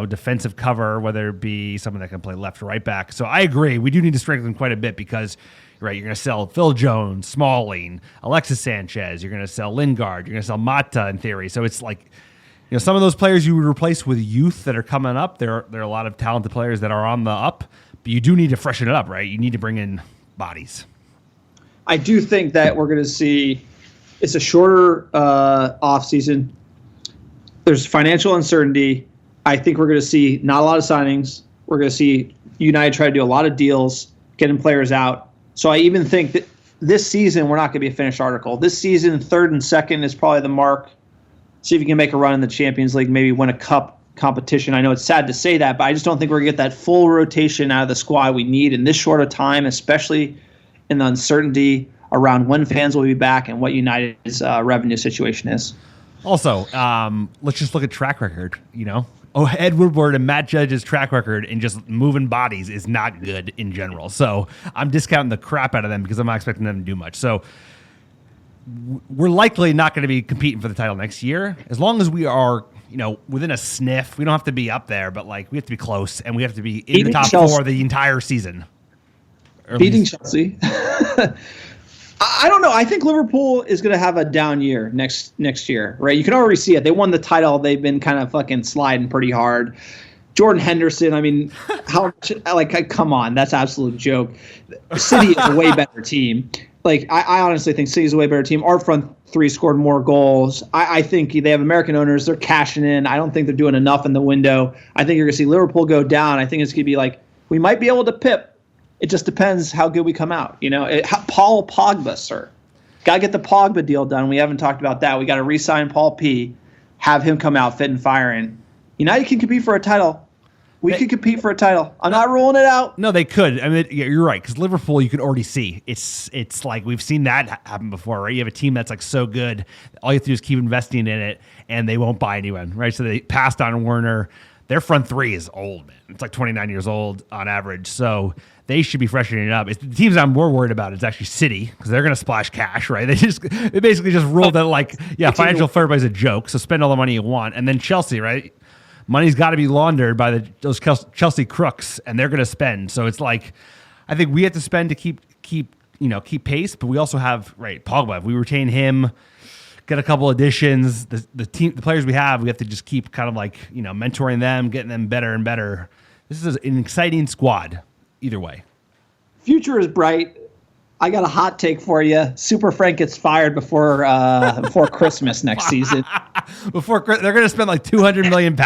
defensive cover, whether it be someone that can play left or right back. So I agree. We do need to strengthen quite a bit because, right, you're going to sell Phil Jones, Smalling, Alexis Sanchez. You're going to sell Lingard. You're going to sell Mata in theory. So it's like, some of those players you would replace with youth that are coming up. There are a lot of talented players that are on the up, but you do need to freshen it up, right? You need to bring in bodies.
I do think that we're going to see it's a shorter off season. There's financial uncertainty. I think we're going to see not a lot of signings. We're going to see United try to do a lot of deals, getting players out. So I even think that this season we're not going to be a finished article. This season, 3rd and 2nd is probably the mark. See if you can make a run in the Champions League, maybe win a cup competition. I know it's sad to say that, but I just don't think we're going to get that full rotation out of the squad we need in this short of time, especially in the uncertainty around when fans will be back and what United's revenue situation is.
Also, let's just look at track record, Ed Woodward and Matt Judge's track record in just moving bodies is not good in general. So I'm discounting the crap out of them because I'm not expecting them to do much. So we're likely not going to be competing for the title next year. As long as we are, within a sniff, we don't have to be up there, but we have to be close and we have to be in the top Chelsea. 4 the entire season.
Beating Chelsea. I don't know. I think Liverpool is going to have a down year next year, right? You can already see it. They won the title. They've been kind of fucking sliding pretty hard. Jordan Henderson, I mean, come on. That's an absolute joke. City is a way better team. I honestly think City's a way better team. Our front 3 scored more goals. I think they have American owners. They're cashing in. I don't think they're doing enough in the window. I think you're going to see Liverpool go down. I think it's going to be we might be able to pip. It just depends how good we come out. Paul Pogba, sir. Got to get the Pogba deal done. We haven't talked about that. We got to re-sign Paul P., have him come out fit and firing. United can compete for a title. We could compete for a title. I'm not ruling it out.
No, they could. I mean, you're right, because Liverpool, you can already see. It's like we've seen that happen before, right? You have a team that's so good. All you have to do is keep investing in it, and they won't buy anyone, right? So they passed on Werner. Their front 3 is old, man. It's 29 years old on average. So they should be freshening it up. It's the teams I'm more worried about is actually City, because they're going to splash cash, right? They basically just ruled that financial fair play is a joke. So spend all the money you want. And then Chelsea, right? Money's got to be laundered by those Chelsea crooks, and they're going to spend. So it's I think we have to spend to keep pace, but we also have Pogba. If we retain him, get a couple additions, the players we have to just keep kind of mentoring them, getting them better and better. This is an exciting squad, either way. Future
is bright. I got a hot take for you. Super Frank gets fired before Christmas next season.
They're going to spend £200 million.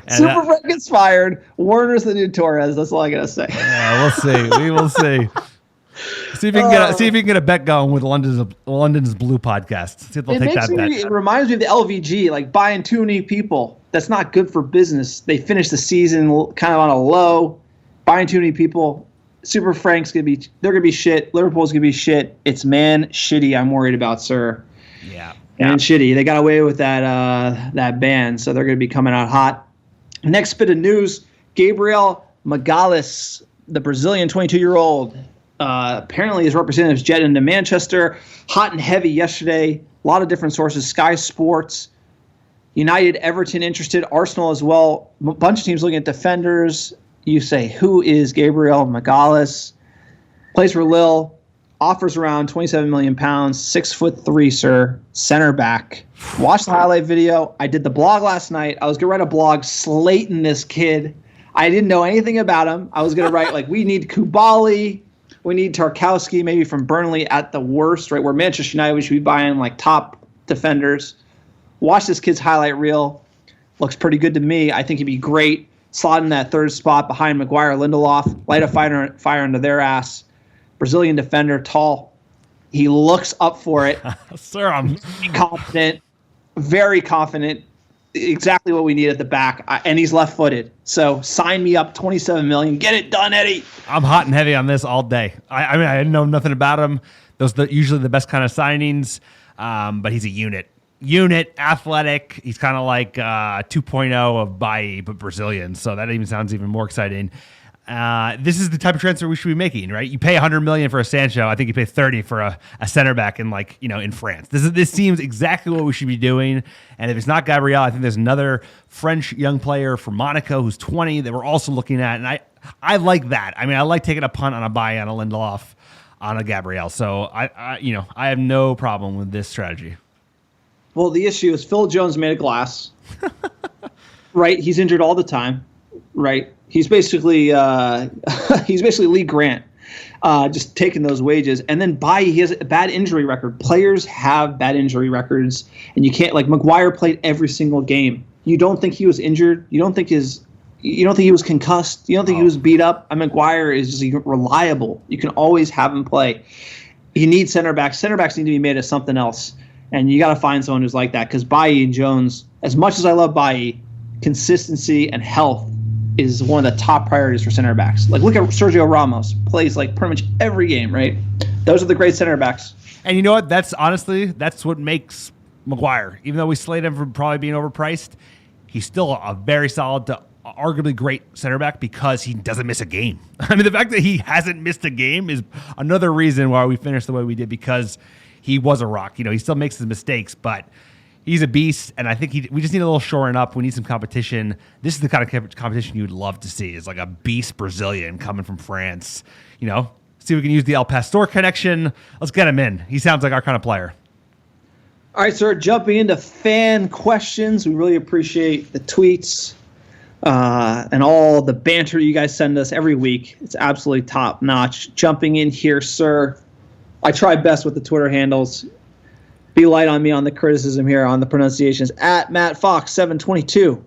Super Frank gets fired. Werner's the new Torres. That's all I gotta say.
Yeah, we'll see. We will see. See if you can get a bet going with London's Blue podcast. See if they'll take that bet.
It reminds me of the LVG, buying too many people. That's not good for business. They finish the season kind of on a low, buying too many people. Super Frank's they're gonna be shit. Liverpool's gonna be shit. It's man shitty I'm worried about, sir.
Yeah.
And shitty. They got away with that ban, so they're gonna be coming out hot. Next bit of news: Gabriel Magalhães, the Brazilian 22-year-old, apparently his representatives jet into Manchester, hot and heavy yesterday. A lot of different sources: Sky Sports, United, Everton interested, Arsenal as well. A bunch of teams looking at defenders. You say, who is Gabriel Magalhães? Plays for Lille. offers around 27 million pounds, 6'3", sir, center back. Watch the highlight video. I did the blog last night. I was going to write a blog slating this kid. I didn't know anything about him. I was going to write, like, we need Kubali. We need Tarkowski, maybe from Burnley at the worst, right? Where Manchester United, we should be buying, like, top defenders. Watch this kid's highlight reel. Looks pretty good to me. I think he'd be great. Slot in that third spot behind Maguire, Lindelof. Light a fire under their ass. Brazilian defender, tall. He looks up for it.
Sir, I'm
confident, very confident. Exactly what we need at the back, and he's left-footed. So sign me up, 27 million. Get it done, Eddie.
I'm hot and heavy on this all day. I mean, I didn't know nothing about him. Those are usually the best kind of signings, but he's a unit. Athletic. He's kind of like 2.0 of Bailly, but Brazilian. So that even sounds even more exciting. This is the type of transfer we should be making, right? You pay 100 million for a Sancho. I think you pay 30 for a center back in France. This seems exactly what we should be doing. And if it's not Gabriel, I think there's another French young player from Monaco who's 20 that we're also looking at. And I like that. I mean, I like taking a punt on a Bailly, on a Lindelof, on a Gabriel. So I have no problem with this strategy.
Well, the issue is Phil Jones made of glass, right? He's injured all the time, right? He's basically Lee Grant, just taking those wages. And then Bailly, he has a bad injury record. Players have bad injury records, and you can't, like, Maguire played every single game. You don't think he was injured? You don't think he was concussed? You don't think he was beat up? Maguire is just reliable. You can always have him play. You need center backs. Center backs need to be made of something else. And you got to find someone who's like that, because Bailly and Jones, as much as I love Bailly, consistency and health is one of the top priorities for center backs. Like, look at Sergio Ramos, plays like pretty much every game, right? Those are the great center backs.
And you know what? That's what makes Maguire. Even though we slate him for probably being overpriced, he's still a very solid to arguably great center back because he doesn't miss a game. I mean, the fact that he hasn't missed a game is another reason why we finished the way we did, because he was a rock. He still makes his mistakes, but he's a beast, and I think we just need a little shoring up. We need some competition. This is the kind of competition you would love to see, is like a beast Brazilian coming from France. See if we can use the El Pastor connection. Let's get him in. He sounds like our kind of player.
All right, sir, jumping into fan questions. We really appreciate the tweets and all the banter you guys send us every week. It's absolutely top-notch. Jumping in here, sir. I try best with the Twitter handles. Be light on me on the criticism here on the pronunciations. At MattFox722.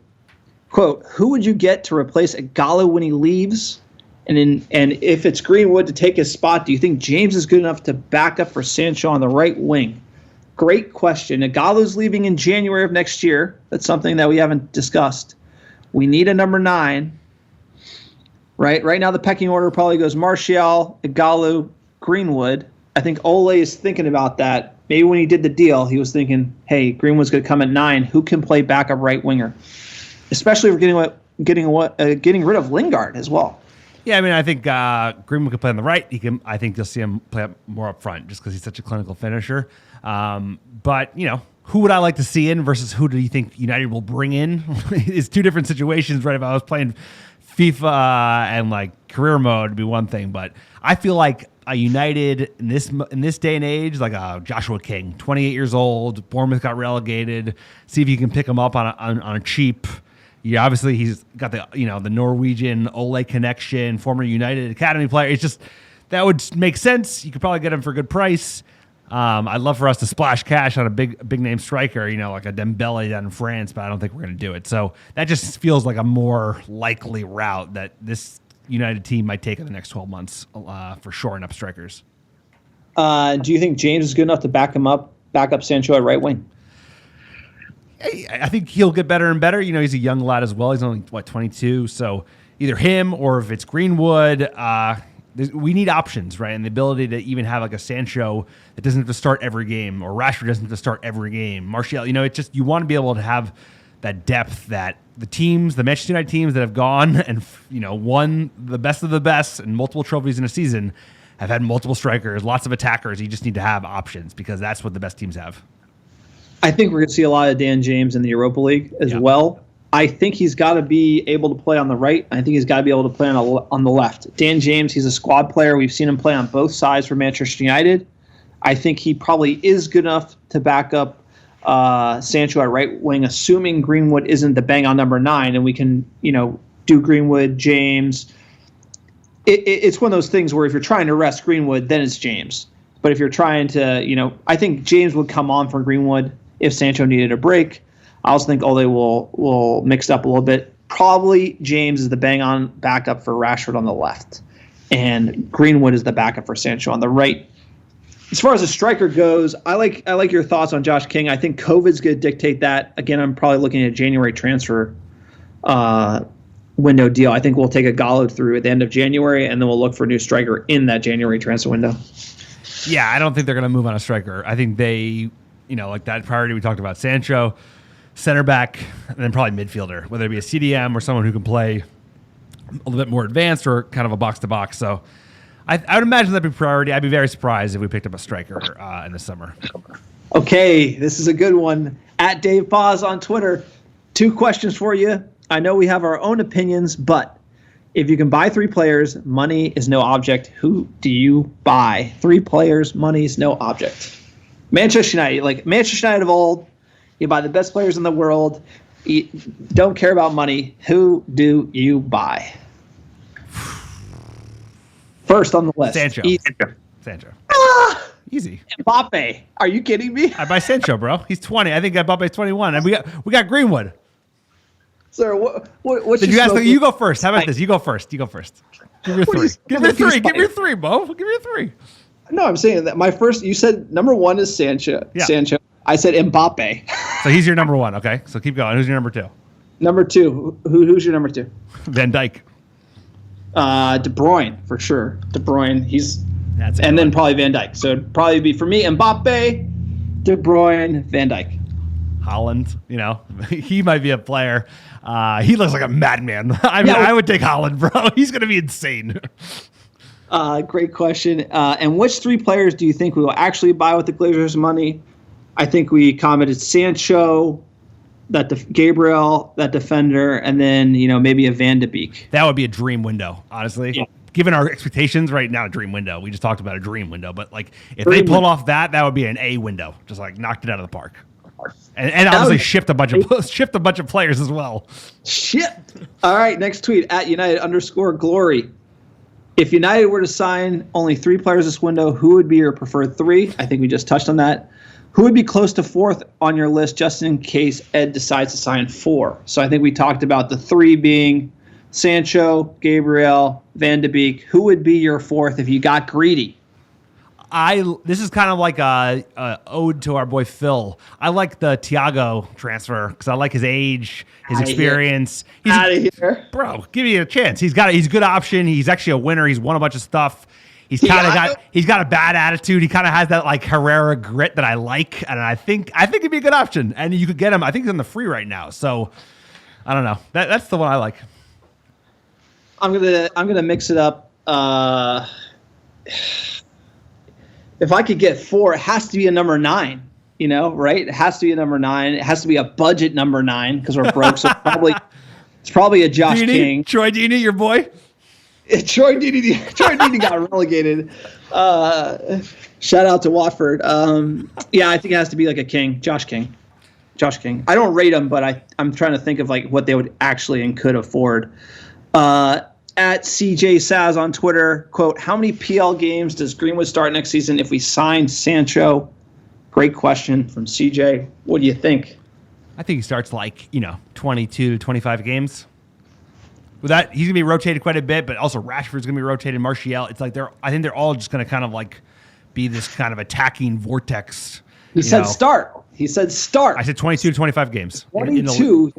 Quote, who would you get to replace Ighalo when he leaves? And if it's Greenwood to take his spot, do you think James is good enough to back up for Sancho on the right wing? Great question. Ighalo's leaving in January of next year. That's something that we haven't discussed. We need a number 9. Right now the pecking order probably goes Martial, Ighalo, Greenwood. I think Ole is thinking about that. Maybe when he did the deal, he was thinking, hey, Greenwood's going to come at 9. Who can play backup right winger? Especially if we're getting rid of Lingard as well.
Yeah, I mean, I think Greenwood can play on the right. I think you'll see him play up more up front just because he's such a clinical finisher. But, who would I like to see in versus who do you think United will bring in? It's two different situations, right? If I was playing FIFA and like career mode, it'd be one thing. But I feel like a United in this day and age, like a Joshua King, 28 years old, Bournemouth got relegated. See if you can pick him up on a cheap. Yeah, obviously he's got the Norwegian Ole connection, former United Academy player. It's just that would make sense. You could probably get him for a good price. I'd love for us to splash cash on a big name striker, like a Dembele down in France, but I don't think we're going to do it. So that just feels like a more likely route that this United team might take in the next 12 months for shoring up strikers.
Do you think James is good enough to back up Sancho at right wing?
I think he'll get better and better. He's a young lad as well. He's only 22, so either him or if it's Greenwood, we need options, right? And the ability to even have like a Sancho that doesn't have to start every game, or Rashford doesn't have to start every game. Martial, it's just you want to be able to have that depth that the Manchester United teams that have gone and won the best of the best and multiple trophies in a season have had multiple strikers, lots of attackers. You just need to have options because that's what the best teams have.
I think we're going to see a lot of Dan James in the Europa League as well. I think he's got to be able to play on the right. I think he's got to be able to play on the left. Dan James, he's a squad player. We've seen him play on both sides for Manchester United. I think he probably is good enough to back up Sancho at right wing, assuming Greenwood isn't the bang-on number 9, and we can, do Greenwood, James. It's one of those things where if you're trying to rest Greenwood, then it's James. But if you're trying to, I think James would come on for Greenwood if Sancho needed a break. I also think Ole will mix it up a little bit. Probably James is the bang-on backup for Rashford on the left, and Greenwood is the backup for Sancho on the right. As far as a striker goes, I like your thoughts on Josh King. I think COVID's going to dictate that. Again, I'm probably looking at a January transfer window deal. I think we'll take a Gallo through at the end of January, and then we'll look for a new striker in that January transfer window. Yeah,
I don't think they're going to move on a striker. I think they, like that priority we talked about, Sancho, center back, and then probably midfielder, whether it be a CDM or someone who can play a little bit more advanced or kind of a box-to-box. So I would imagine that'd be priority. I'd be very surprised if we picked up a striker in the summer.
Okay, this is a good one. At Dave Paz on Twitter, 2 questions for you. I know we have our own opinions, but if you can buy 3 players, money is no object. Who do you buy? 3 players, money is no object. Manchester United, like Manchester United of old, you buy the best players in the world. You don't care about money. Who do you buy? First on the list.
Sancho. Sancho. Easy.
Mbappe. Are you kidding me?
I buy Sancho, bro. He's 20. I think Mbappe's 21. And we got Greenwood.
Sir, what's
Did you ask? You go first. How about this? You go first. Give me your 3. Give me 3. Give me 3, Bo. Give me 3.
No, I'm saying that my first. You said number 1 is Sancho.
Yeah.
Sancho. I said Mbappe.
So he's your number 1. Okay. So keep going. Who's your number 2?
Number 2. Who's your number 2?
Van Dijk.
De Bruyne for sure. De Bruyne.
That's
and then probably Van Dijk. So it'd probably be for me Mbappe, De Bruyne, Van Dijk.
Holland, he might be a player. He looks like a madman. I would take Holland, bro. He's going to be insane.
Great question. And which 3 players do you think we will actually buy with the Glazers' money? I think we commented Sancho, Gabriel, that defender, and then maybe a Van de Beek.
That would be a dream window, honestly.
Yeah.
Given our expectations right now, a dream window. We just talked about a dream window, but if they pulled off that would be an A window. Just knocked it out of the park. And obviously shipped a bunch of players as well.
Shipped. All right, next tweet at United_glory. If United were to sign only 3 players this window, who would be your preferred 3? I think we just touched on that. Who would be close to 4th on your list just in case Ed decides to sign 4? So I think we talked about the 3 being Sancho, Gabriel, Van de Beek. Who would be your 4th if you got greedy?
This is kind of like a ode to our boy Phil. I like the Thiago transfer because I like his age, his experience.
He's out of here,
bro. Give me a chance. He's a good option. He's actually a winner. He's won a bunch of stuff. He's got a bad attitude. He kind of has that Herrera grit that I like, and I think it'd be a good option. And you could get him. I think he's on the free right now. So I don't know. That's the one I like.
I'm gonna mix it up. If I could get 4, it has to be a number 9. Right? It has to be a number 9. It has to be a budget number 9 because we're broke. So it's probably a Josh King.
Troy Deeney, your boy.
Troy Deeney got relegated. Shout out to Watford. I think it has to be a King, Josh King. I don't rate him, but I'm trying to think of what they would actually and could afford. At CJ Saz on Twitter, quote, how many PL games does Greenwood start next season if we sign Sancho? Great question from CJ. What do you think?
I think he starts 22 to 25 games. With that, he's gonna be rotated quite a bit, but also Rashford's gonna be rotated. Martial, it's I think they're all just gonna kind of be this kind of attacking vortex.
He said start. I
said 22 to 25 games.
22.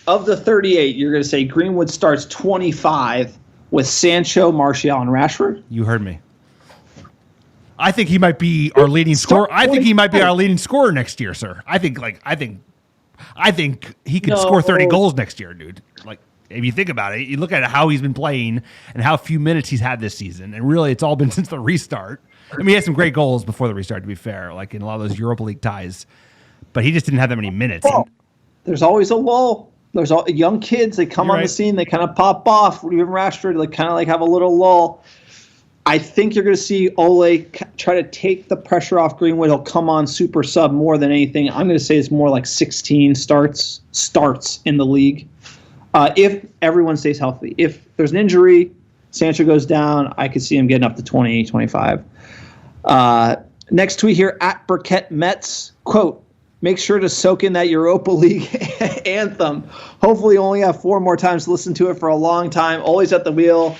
Of the 38, you're gonna say Greenwood starts 25 with Sancho, Martial, and Rashford.
You heard me. I think he might be our leading scorer. I think he might be our leading scorer next year, sir. I think he could score 30 goals next year, dude. If you think about it, you look at how he's been playing and how few minutes he's had this season, and really it's all been since the restart. I mean, he had some great goals before the restart, to be fair, in a lot of those Europa League ties, but he just didn't have that many minutes.
There's always a lull. There's all young kids. They come
You're
on the
right.
scene. They kind of pop off. Even Rashford, like kind of like have a little lull. I think you're going to see Ole try to take the pressure off Greenwood. He'll come on super sub more than anything. I'm going to say it's more like 16 starts in the league. If everyone stays healthy. If there's an injury, Sancho goes down, I could see him getting up to 20, 25. Next tweet here, at Burkett Mets, quote, make sure to soak in that Europa League anthem. Hopefully only have 4 more times to listen to it for a long time. Always at the wheel.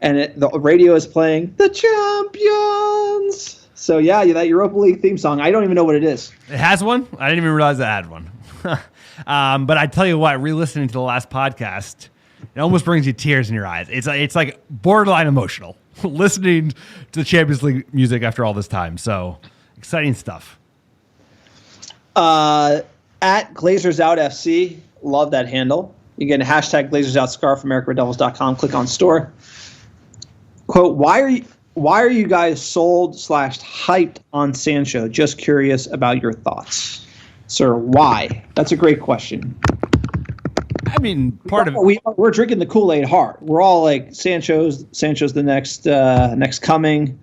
And the radio is playing the champions. So, yeah, that Europa League theme song. I don't even know what it is.
It has one? I didn't even realize it had one. But I tell you what, re-listening to the last podcast, it almost brings you tears in your eyes. It's like borderline emotional listening to the Champions League music after all this time. So, exciting stuff.
At Glazers Out FC, love that handle. You get a hashtag Glazers Out scarf from americanreddevils.com. Click on store. Quote, why are you guys sold / hyped on Sancho? Just curious about your thoughts. Sir, why? That's a great question.
I mean, part of
we're drinking the Kool-Aid hard. We're all like Sancho's the next coming.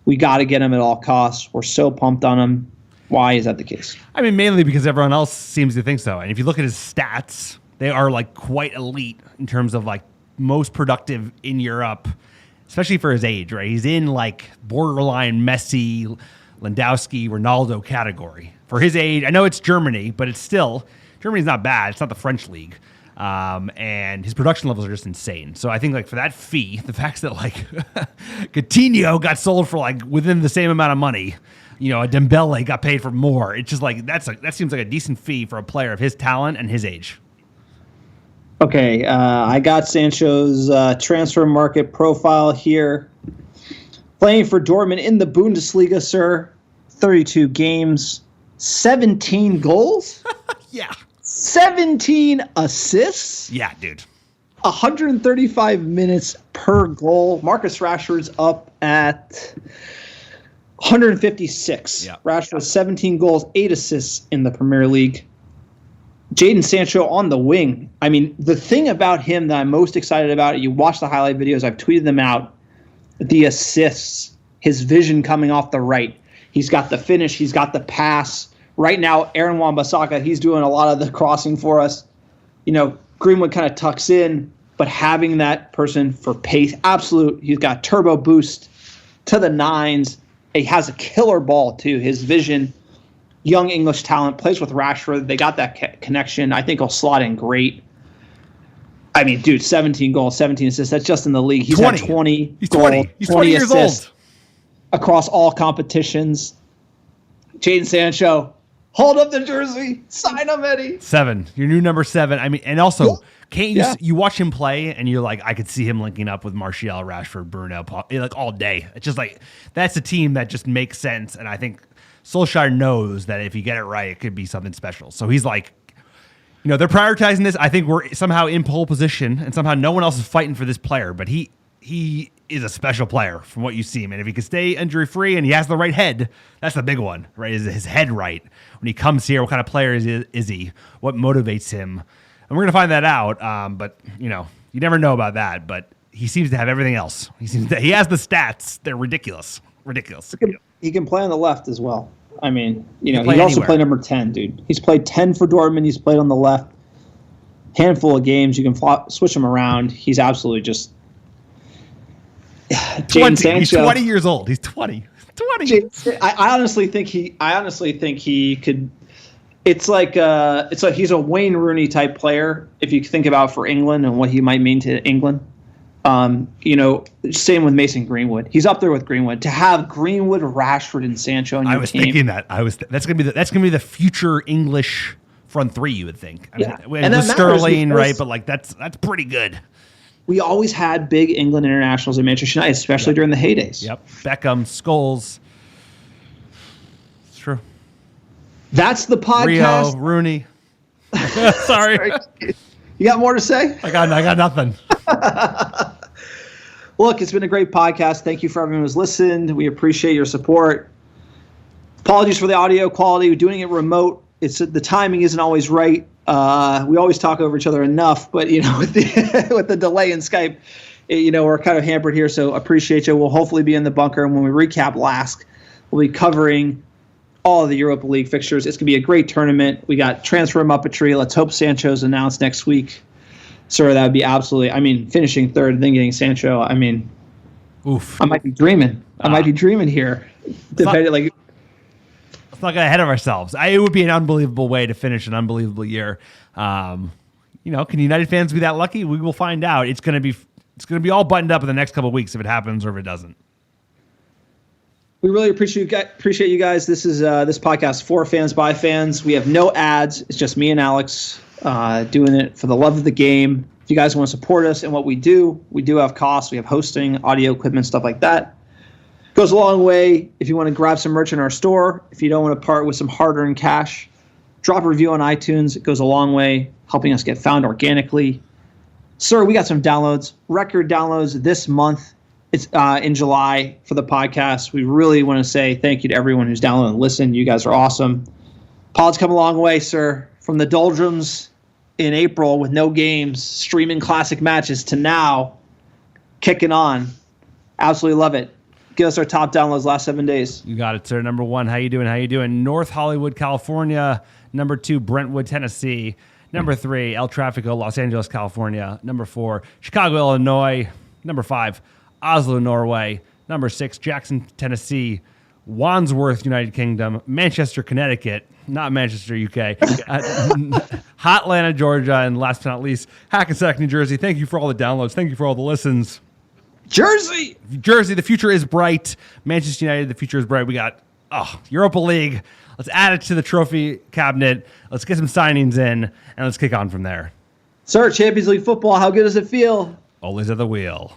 We got to get him at all costs. We're so pumped on him. Why is that the case?
I mean, mainly because everyone else seems to think so. And if you look at his stats, they are like quite elite in terms of like most productive in Europe, especially for his age, right? He's in like borderline Messi, Lewandowski, Ronaldo category. For his age, I know it's Germany, but it's still, Germany's not bad. It's not the French league. And his production levels are just insane. So I think like for that fee, the fact that like Coutinho got sold for like within the same amount of money, a Dembele got paid for more. It's just like, that seems like a decent fee for a player of his talent and his age.
Okay, I got Sancho's transfer market profile here. Playing for Dortmund in the Bundesliga, sir. 32 games, 17 goals.
Yeah.
17 assists.
Yeah, dude.
135 minutes per goal. Marcus Rashford's up at 156.
Yeah.
Rashford 17 goals, 8 assists in the Premier League. Jadon Sancho on the wing. I mean, the thing about him that I'm most excited about, you watch the highlight videos, I've tweeted them out, the assists, his vision coming off the right. He's got the finish, he's got the pass. Right now, Aaron Wan-Bissaka, he's doing a lot of the crossing for us. Greenwood kind of tucks in, but having that person for pace, absolute. He's got turbo boost to the nines. He has a killer ball, too. His vision, young English talent, plays with Rashford. They got that connection. I think he'll slot in great. I mean, dude, 17 goals, 17 assists. That's just in the league. He's
20.
had 20
He's
goals,
20. He's 20 years
assists
old.
across all competitions. Jadon Sancho, hold up the jersey. Sign him, Eddie.
7. Your new number 7. I mean, and also, can't you
Yeah.
you watch him play and you're like, I could see him linking up with Martial, Rashford, Bruno, like all day. It's just like, that's a team that just makes sense. And I think Solskjaer knows that if you get it right, it could be something special. So he's like, they're prioritizing this. I think we're somehow in pole position and somehow no one else is fighting for this player, but he is a special player from what you see him. And if he can stay injury free and he has the right head, that's the big one, right? Is his head right? When he comes here, what kind of player is he? What motivates him? And we're going to find that out. But you never know about that, but he seems to have everything else. He has the stats. They're ridiculous.
He can play on the left as well. I mean, he
play
also
anywhere.
played number 10, dude. He's played 10 for Dortmund. He's played on the left. Handful of games. You can switch him around. He's absolutely just
20. He's 20 years old. He's 20. 20.
I honestly think he could. It's like he's a Wayne Rooney type player. If you think about for England and what he might mean to England. Same with Mason Greenwood. He's up there with Greenwood. To have Greenwood, Rashford, and Sancho in your team.
I was thinking that. That's gonna be the future English front three. You would think. I
Yeah.
mean,
And
with
that matters
Sterling,
because-
right? But like that's pretty good.
We always had big England internationals in Manchester United, especially during the heydays.
Yep. Beckham, Scholes. It's true.
That's the podcast.
Rio, Rooney. Sorry.
You got more to say?
I got nothing.
Look, it's been a great podcast. Thank you for everyone who's listened. We appreciate your support. Apologies for the audio quality. We're doing it remote. it's the timing isn't always right. We always talk over each other enough, but with the with the delay in Skype, we're kind of hampered here. So appreciate you. We'll hopefully be in the bunker, and when we recap Lask, we'll be covering all of the Europa League fixtures. It's gonna be a great tournament. We got transfer muppetry. Let's hope Sancho's announced next week. Sir, that would be absolutely. I mean, finishing third and then getting Sancho. I mean,
oof.
I might be dreaming. I might be dreaming here. Depending,
let's not get ahead of ourselves. It would be an unbelievable way to finish an unbelievable year. Can United fans be that lucky? We will find out. It's gonna be all buttoned up in the next couple of weeks if it happens or if it doesn't.
We really appreciate you guys. This is this podcast for fans by fans. We have no ads. It's just me and Alex doing it for the love of the game. If you guys want to support us and what we do have costs. We have hosting, audio equipment, stuff like that. Goes a long way if you want to grab some merch in our store. If you don't want to part with some hard-earned cash, drop a review on iTunes. It goes a long way, helping us get found organically. Sir, we got some downloads, record downloads this month. It's in July for the podcast. We really want to say thank you to everyone who's downloaded and listened. You guys are awesome. Pod's come a long way, sir. From the doldrums in April with no games, streaming classic matches to now kicking on. Absolutely love it. Give us our top downloads last 7 days.
You got it, sir. Number 1, how you doing? North Hollywood, California. Number 2, Brentwood, Tennessee. Number 3, El Tráfico, Los Angeles, California. Number 4, Chicago, Illinois. Number 5, Oslo, Norway. Number 6, Jackson, Tennessee. Wandsworth, United Kingdom. Manchester, Connecticut. Not Manchester, UK. Hotlanta, Georgia. And last but not least, Hackensack, New Jersey. Thank you for all the downloads. Thank you for all the listens.
Jersey,
the future is bright. Manchester United, the future is bright. We got Europa League. Let's add it to the trophy cabinet. Let's get some signings in, and let's kick on from there.
Sir, Champions League football, how good does it feel?
Always at the wheel.